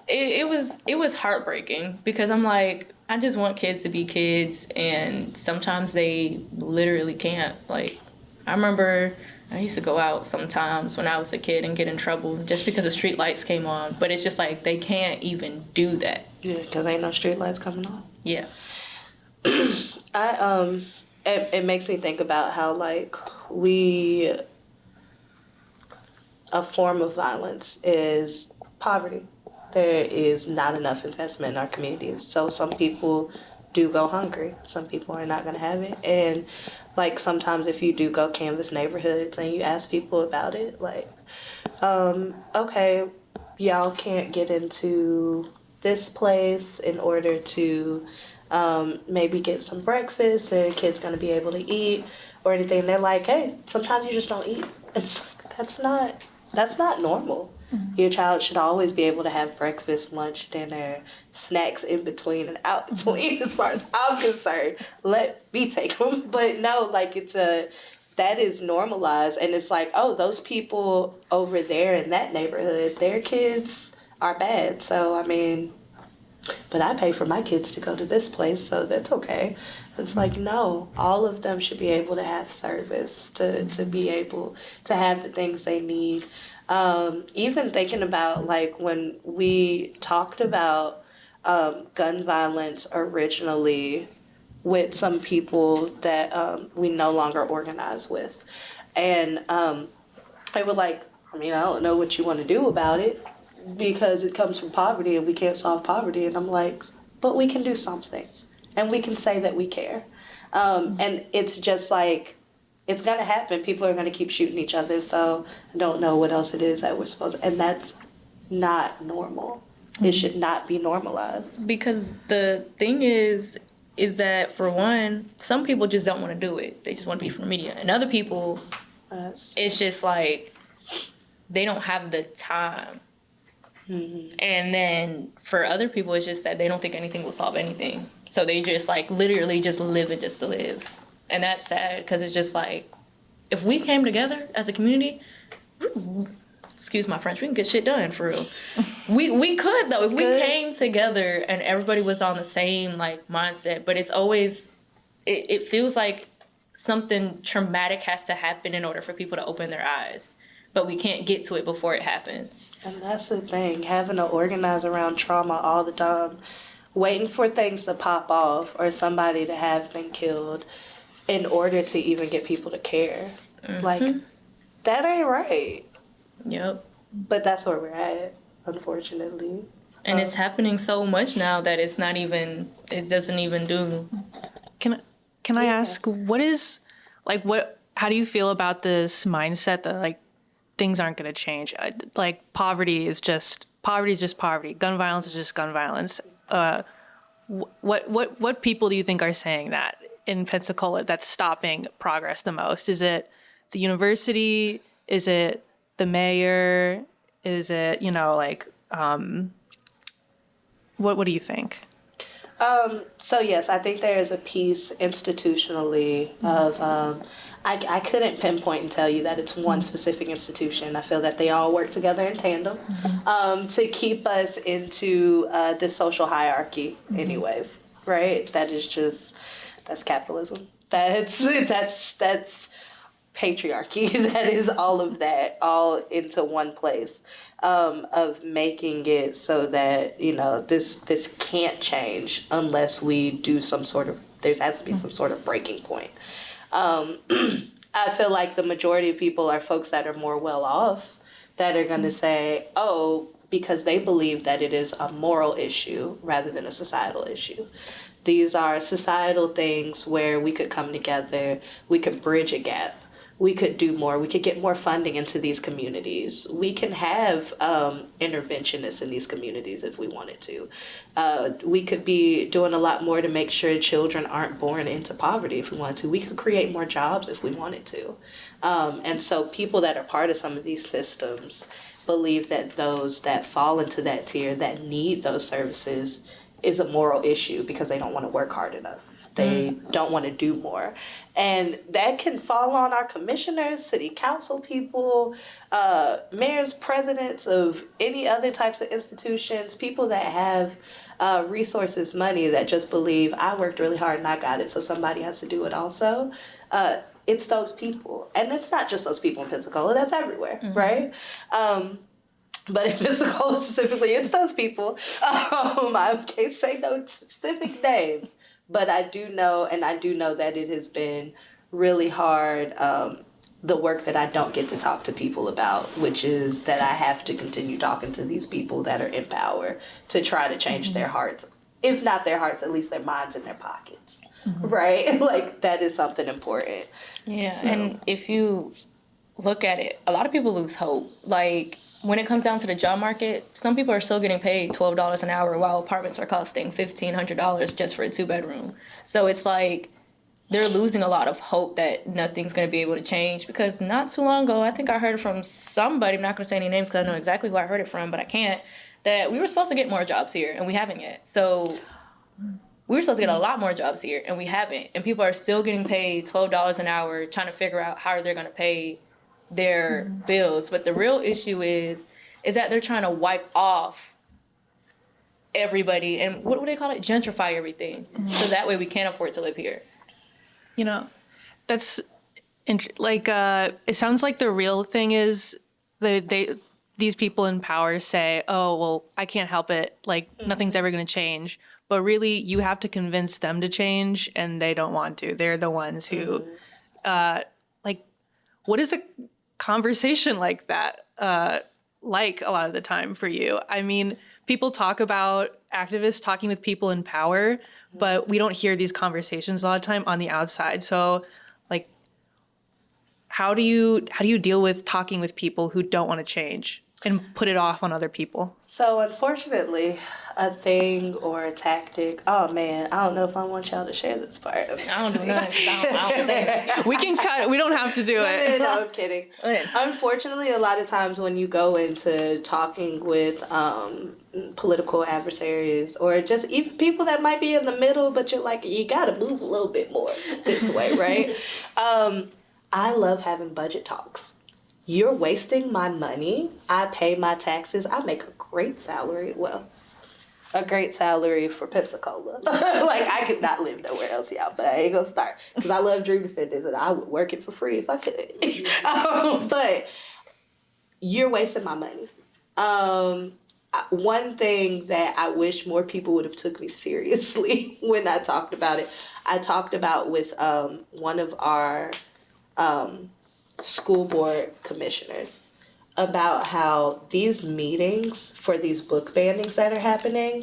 It was heartbreaking because I'm like, I just want kids to be kids, and sometimes they literally can't. Like, I remember I used to go out sometimes when I was a kid and get in trouble just because the street lights came on. But it's just like they can't even do that. Yeah, because ain't no street lights coming on. Yeah. It makes me think about how, like, a form of violence is poverty. There is not enough investment in our communities. So some people do go hungry. Some people are not going to have it. And, like, sometimes if you do go canvas neighborhoods and you ask people about it, like, okay, y'all can't get into this place in order to maybe get some breakfast and the kid's going to be able to eat or anything. And they're like, hey, sometimes you just don't eat. And it's like, that's not normal. Mm-hmm. Your child should always be able to have breakfast, lunch, dinner, snacks in between and out between, as far as I'm concerned. Let me take them. But no, like, that is normalized. And it's like, oh, those people over there in that neighborhood, their kids are bad. So, I mean, but I pay for my kids to go to this place, so that's okay. It's like, no, all of them should be able to have service, to be able to have the things they need. Even thinking about, like, when we talked about gun violence originally with some people that we no longer organize with. And they were like, I mean, I don't know what you want to do about it because it comes from poverty and we can't solve poverty. And I'm like, but we can do something. And we can say that we care. And it's just like, it's going to happen. People are going to keep shooting each other. So I don't know what else it is that we're supposed to. And that's not normal. It should not be normalized. Because the thing is that, for one, some people just don't want to do it. They just want to be from the media. And other people, it's just like, they don't have the time. Mm-hmm. And then for other people, it's just that they don't think anything will solve anything. So they just, like, literally just live it just to live. And that's sad, because it's just like, if we came together as a community, excuse my French, we can get shit done, for real. We could, though, if we came together and everybody was on the same, like, mindset. But it's always, it feels like something traumatic has to happen in order for people to open their eyes. But we can't get to it before it happens. And that's the thing, having to organize around trauma all the time, waiting for things to pop off or somebody to have been killed in order to even get people to care. Mm-hmm. Like, that ain't right. Yep. But that's where we're at, unfortunately. And it's happening so much now that it doesn't even do. Can I ask, how do you feel about this mindset that, like, things aren't going to change? Like, poverty is just poverty. Gun violence is just gun violence. What people do you think are saying that in Pensacola that's stopping progress the most? Is it the university? Is it the mayor? Is it, what do you think? So yes, I think there is a piece institutionally of, I couldn't pinpoint and tell you that it's one specific institution. I feel that they all work together in tandem to keep us into this social hierarchy anyways, right? That is just, that's capitalism. That's patriarchy. That is all of that, all into one place, of making it so that, you know, this can't change unless we do some sort of, there has to be some sort of breaking point. I feel like the majority of people are folks that are more well off, that are going to say, oh, because they believe that it is a moral issue rather than a societal issue. These are societal things where we could come together, we could bridge a gap. We could do more. We could get more funding into these communities. We can have interventionists in these communities if we wanted to. We could be doing a lot more to make sure children aren't born into poverty if we wanted to. We could create more jobs if we wanted to. And so people that are part of some of these systems believe that those that fall into that tier that need those services is a moral issue because they don't want to work hard enough. They don't want to do more. And that can fall on our commissioners, city council people, mayors, presidents of any other types of institutions, people that have resources, money, that just believe, I worked really hard and I got it, so somebody has to do it also. It's those people. And it's not just those people in Pensacola, that's everywhere, right? But in Pensacola specifically, it's those people. I can't say no specific names. But I do know that it has been really hard, the work that I don't get to talk to people about, which is that I have to continue talking to these people that are in power to try to change their hearts. If not their hearts, at least their minds and their pockets, right? Like, that is something important. Yeah, So. and if you look at it, a lot of people lose hope. Like, when it comes down to the job market, some people are still getting paid $12 an hour while apartments are costing $1,500 just for a 2-bedroom. So it's like they're losing a lot of hope that nothing's going to be able to change, because not too long ago, I think I heard from somebody, I'm not going to say any names because I know exactly who I heard it from, but I can't, that we were supposed to get more jobs here and we haven't yet. So we were supposed to get a lot more jobs here and we haven't. And people are still getting paid $12 an hour trying to figure out how they're going to pay their bills. But the real issue is that they're trying to wipe off everybody and what do they call it? Gentrify everything. So that way we can't afford to live here. You know, that's like it sounds like the real thing is these people in power say, oh, well, I can't help it. Like nothing's ever going to change. But really, you have to convince them to change, and they don't want to. They're the ones who, like, what is a conversation like that like a lot of the time for you? I mean, people talk about activists talking with people in power, but we don't hear these conversations a lot of time on the outside. So, like, how do you deal with talking with people who don't want to change and put it off on other people? So unfortunately, a thing or a tactic, oh man, I don't know if I want y'all to share this part. I don't do nothing 'cause I don't say that. We can cut. We don't have to do it. No, I'm kidding. Unfortunately, a lot of times when you go into talking with political adversaries or just even people that might be in the middle, but you're like, you gotta move a little bit more this way, right? I love having budget talks. You're wasting my money. I pay my taxes. I make a great salary. Well, a great salary for Pensacola. Like, I could not live nowhere else, y'all, but I ain't gonna start. Because I love Dream Defenders and I would work it for free if I could. But you're wasting my money. One thing that I wish more people would have took me seriously when I talked about it, I talked about with one of our school board commissioners about how these meetings for these book bannings that are happening,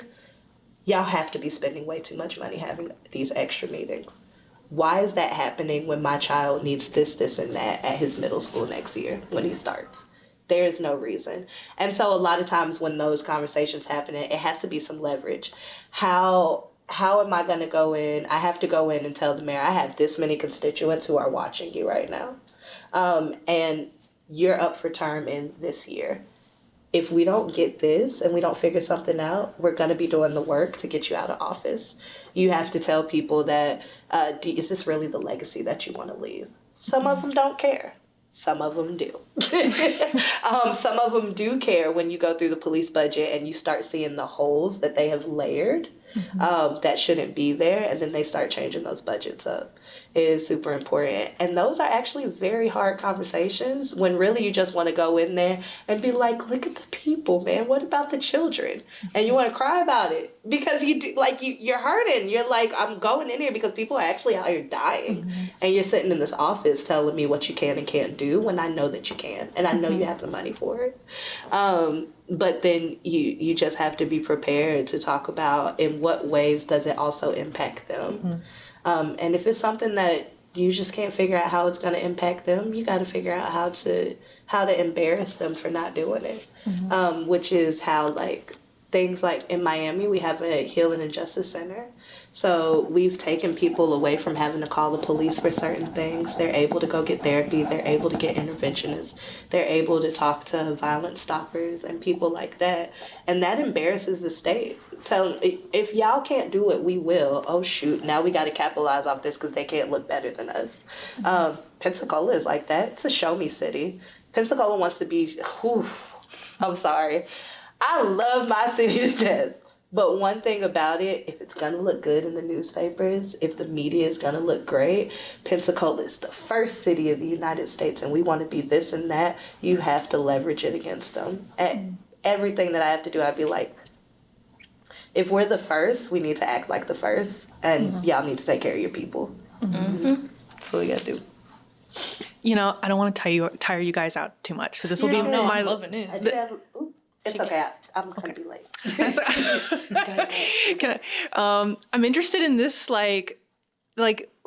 y'all have to be spending way too much money having these extra meetings. Why is that happening when my child needs this, this, and that at his middle school next year when he starts? There is no reason. And so a lot of times when those conversations happen, it has to be some leverage. How am I going to go in? I have to go in and tell the mayor, I have this many constituents who are watching you right now. And you're up for term in this year. if we don't get this and we don't figure something out, we're going to be doing the work to get you out of office. You have to tell people that, is this really the legacy that you want to leave? Some of them don't care. Some of them do. Some of them do care when you go through the police budget and you start seeing the holes that they have layered that shouldn't be there, and then they start changing those budgets up. It is super important. And those are actually very hard conversations when really you just want to go in there and be like, look at the people, man. What about the children? And you want to cry about it because you do, like, you're hurting. You're like, I'm going in here because people are actually out here dying. And you're sitting in this office telling me what you can and can't do when I know that you can. And I know you have the money for it. But then you just have to be prepared to talk about in what ways does it also impact them. And if it's something that you just can't figure out how it's going to impact them, you got to figure out how to embarrass them for not doing it. Which is how, like, things like in Miami, we have a healing and justice center. So we've taken people away from having to call the police for certain things. They're able to go get therapy. They're able to get interventionists. They're able to talk to violence stoppers and people like that. And that embarrasses the state. Tell them, if y'all can't do it, we will. Oh, shoot. Now we got to capitalize off this because they can't look better than us. Pensacola is like that. It's a show me city. Pensacola wants to be, I'm sorry. I love my city to death. But one thing about it, if it's going to look good in the newspapers, if the media is going to look great, Pensacola is the first city of the United States and we want to be this and that, you have to leverage it against them. And everything that I have to do, I'd be like, if we're the first, we need to act like the first, and y'all need to take care of your people. That's what we got to do. You know, I don't want to tire you guys out too much, so this will be No, my... I'm loving it. It's okay. I'm going to be late. I'm interested in this, like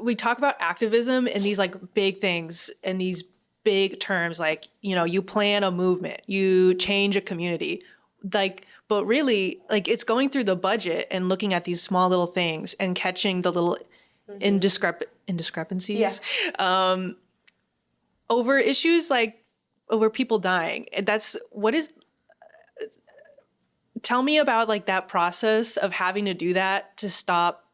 we talk about activism and these like big things and these big terms, like, you know, you plan a movement, you change a community, like, but really, like, it's going through the budget and looking at these small little things and catching the little indiscrepancies over issues like over people dying. Tell me about like that process of having to do that to stop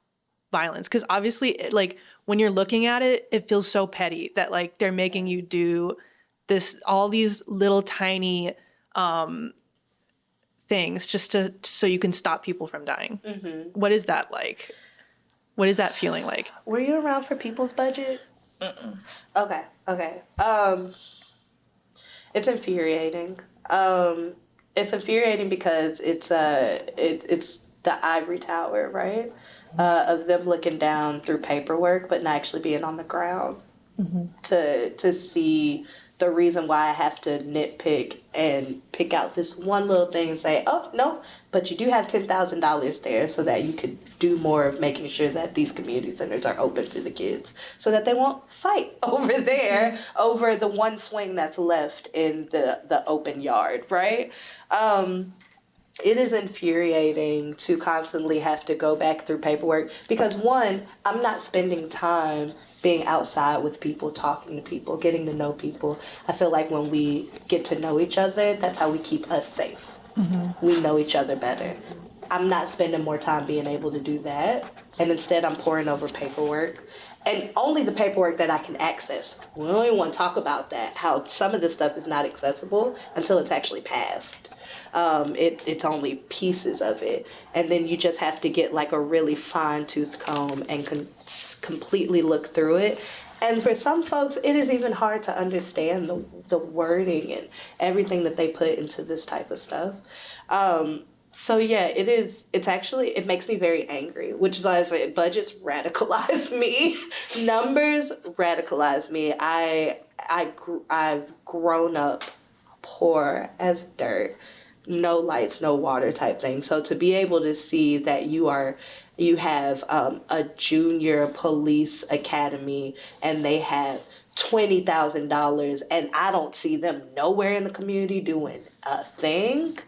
violence. Because obviously, like, when you're looking at it, it feels so petty that like they're making you do all these little tiny things just so you can stop people from dying. What is that like? What is that feeling like? Were you around for People's Budget? Okay. It's infuriating. It's infuriating because it's the ivory tower, right? Of them looking down through paperwork, but not actually being on the ground to see the reason why I have to nitpick and pick out this one little thing and say, oh, no, but you do have $10,000 there so that you could do more of making sure that these community centers are open for the kids so that they won't fight over there over the one swing that's left in the open yard, right? It is infuriating to constantly have to go back through paperwork because, one, I'm not spending time being outside with people, talking to people, getting to know people. I feel like when we get to know each other, that's how we keep us safe. We know each other better. I'm not spending more time being able to do that, and instead I'm pouring over paperwork. And only the paperwork that I can access. We don't even want to talk about that, how some of this stuff is not accessible until it's actually passed. It's only pieces of it. And then you just have to get like a really fine-tooth comb and completely look through it. And for some folks, it is even hard to understand the wording and everything that they put into this type of stuff. So yeah, it makes me very angry, which is why I say budgets radicalize me. Numbers radicalize me. I've grown up poor as dirt, no lights, no water type thing. So to be able to see that you have a junior police academy and they have $20,000 and I don't see them nowhere in the community doing a thing,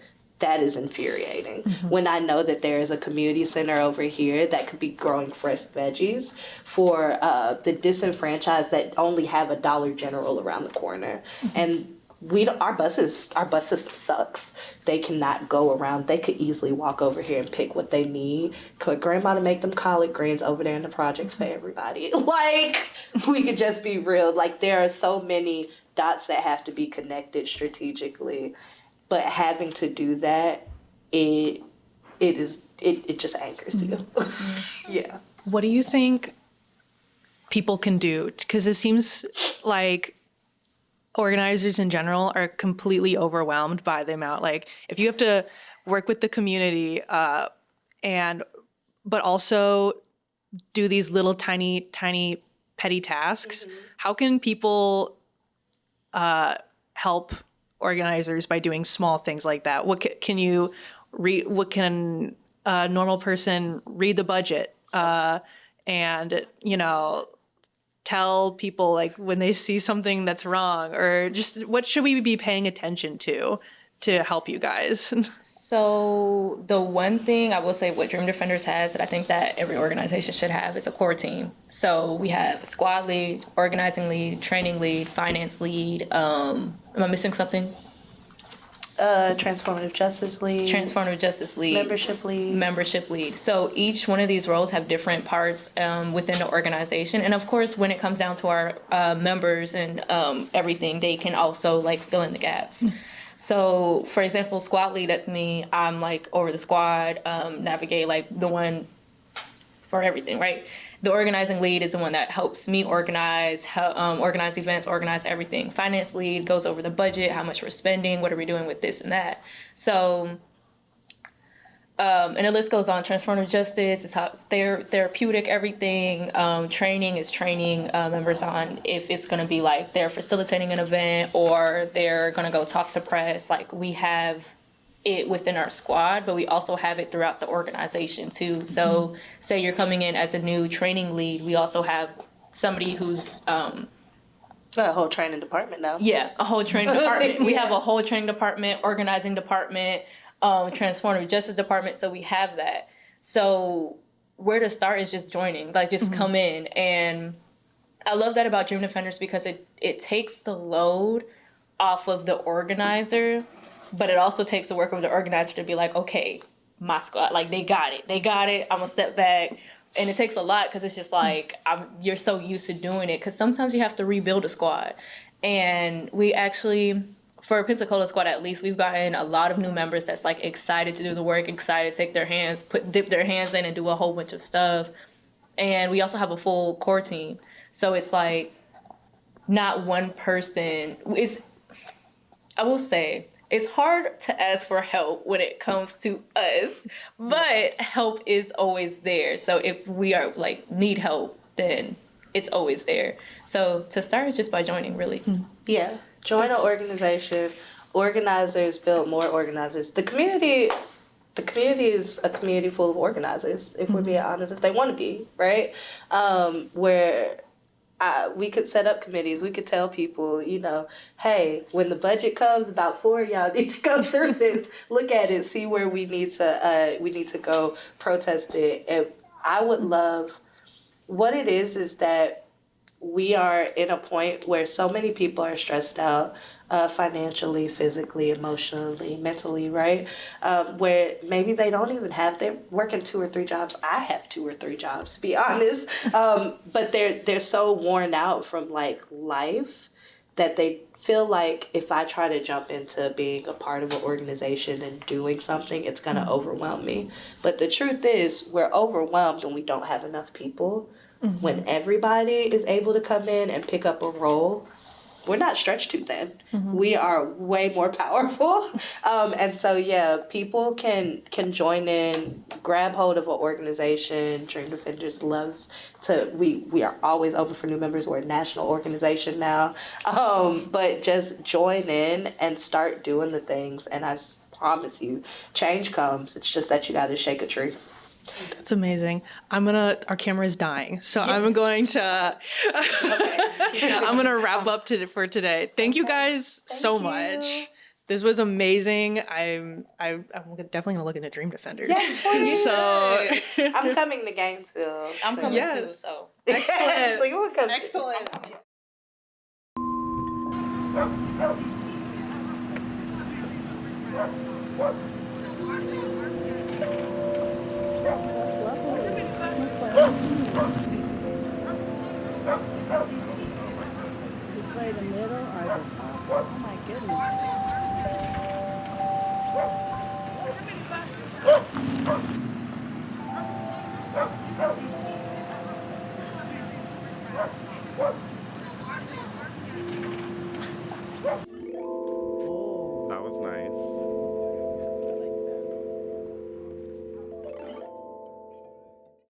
that is infuriating. When I know that there is a community center over here that could be growing fresh veggies for the disenfranchised that only have a Dollar General around the corner. And Our bus system sucks. They cannot go around. They could easily walk over here and pick what they need. Could grandma to make them collard greens over there in the projects for everybody. Like, we could just be real. Like, there are so many dots that have to be connected strategically, but having to do that, it just anchors you. Yeah. What do you think people can do? Because it seems like organizers in general are completely overwhelmed by the amount. Like, if you have to work with the community but also do these little tiny petty tasks, how can people help organizers by doing small things like that? What can you read? What can a normal person read the budget and tell people, like, when they see something that's wrong, or just what should we be paying attention to help you guys? So the one thing I will say what Dream Defenders has that I think that every organization should have is a core team. So we have squad lead, organizing lead, training lead, finance lead. Am I missing something? Transformative Justice League. Membership Lead. So each one of these roles have different parts within the organization. And of course, when it comes down to our members and everything, they can also like fill in the gaps. So for example, squad lead, that's me. I'm like over the squad, navigate, like the one for everything, right? The organizing lead is the one that helps me organize events, organize everything. Finance lead goes over the budget, how much we're spending, what are we doing with this and that. So, and the list goes on. Transformative justice, it's therapeutic, everything. Training is training members on if it's going to be like they're facilitating an event or they're going to go talk to press. Like, we have it within our squad, but we also have it throughout the organization too. So say you're coming in as a new training lead, we also have somebody who's a whole training department now. Yeah, a whole training department. We have a whole training department, organizing department, transformative justice department. So we have that. So where to start is just joining, like just come in. And I love that about Dream Defenders because it takes the load off of the organizer, but it also takes the work of the organizer to be like, okay, my squad, like they got it. I'm gonna step back. And it takes a lot because it's just like, you're so used to doing it. Because sometimes you have to rebuild a squad. And we actually, for Pensacola squad at least, we've gotten a lot of new members that's like excited to do the work, excited to take their hands, dip their hands in and do a whole bunch of stuff. And we also have a full core team. So it's like, not one person. I will say, it's hard to ask for help when it comes to us, but help is always there. So if we are like need help, then it's always there. So to start is just by joining, really. Yeah, join an organization. Organizers build more organizers. The community is a community full of organizers, if we're being honest, if they want to be, right? Where we could set up committees. We could tell people, hey, when the budget comes, about 4 of y'all need to go through this, look at it, see where we need to go protest it. And I would love, what it is that we are in a point where so many people are stressed out, financially, physically, emotionally, mentally, right? Where maybe they don't even they're working 2 or 3 jobs. I have 2 or 3 jobs, to be honest. But they're so worn out from like life that they feel like if I try to jump into being a part of an organization and doing something, it's going to overwhelm me. But the truth is, we're overwhelmed when we don't have enough people. When everybody is able to come in and pick up a role, we're not stretched too thin. We are way more powerful. And so, yeah, people can join in, grab hold of an organization. Dream Defenders loves to, we are always open for new members. We're a national organization now. But just join in and start doing the things. And I promise you, change comes. It's just that you got to shake a tree. That's amazing. Our camera is dying, so I'm going to I'm gonna wrap up for today. Thank you guys so much. This was amazing. I'm definitely gonna look into Dream Defenders. Yes, so I'm coming to Gainesville. I'm coming too. So excellent. So you want to come? Excellent. You play the middle or the top? Oh my goodness.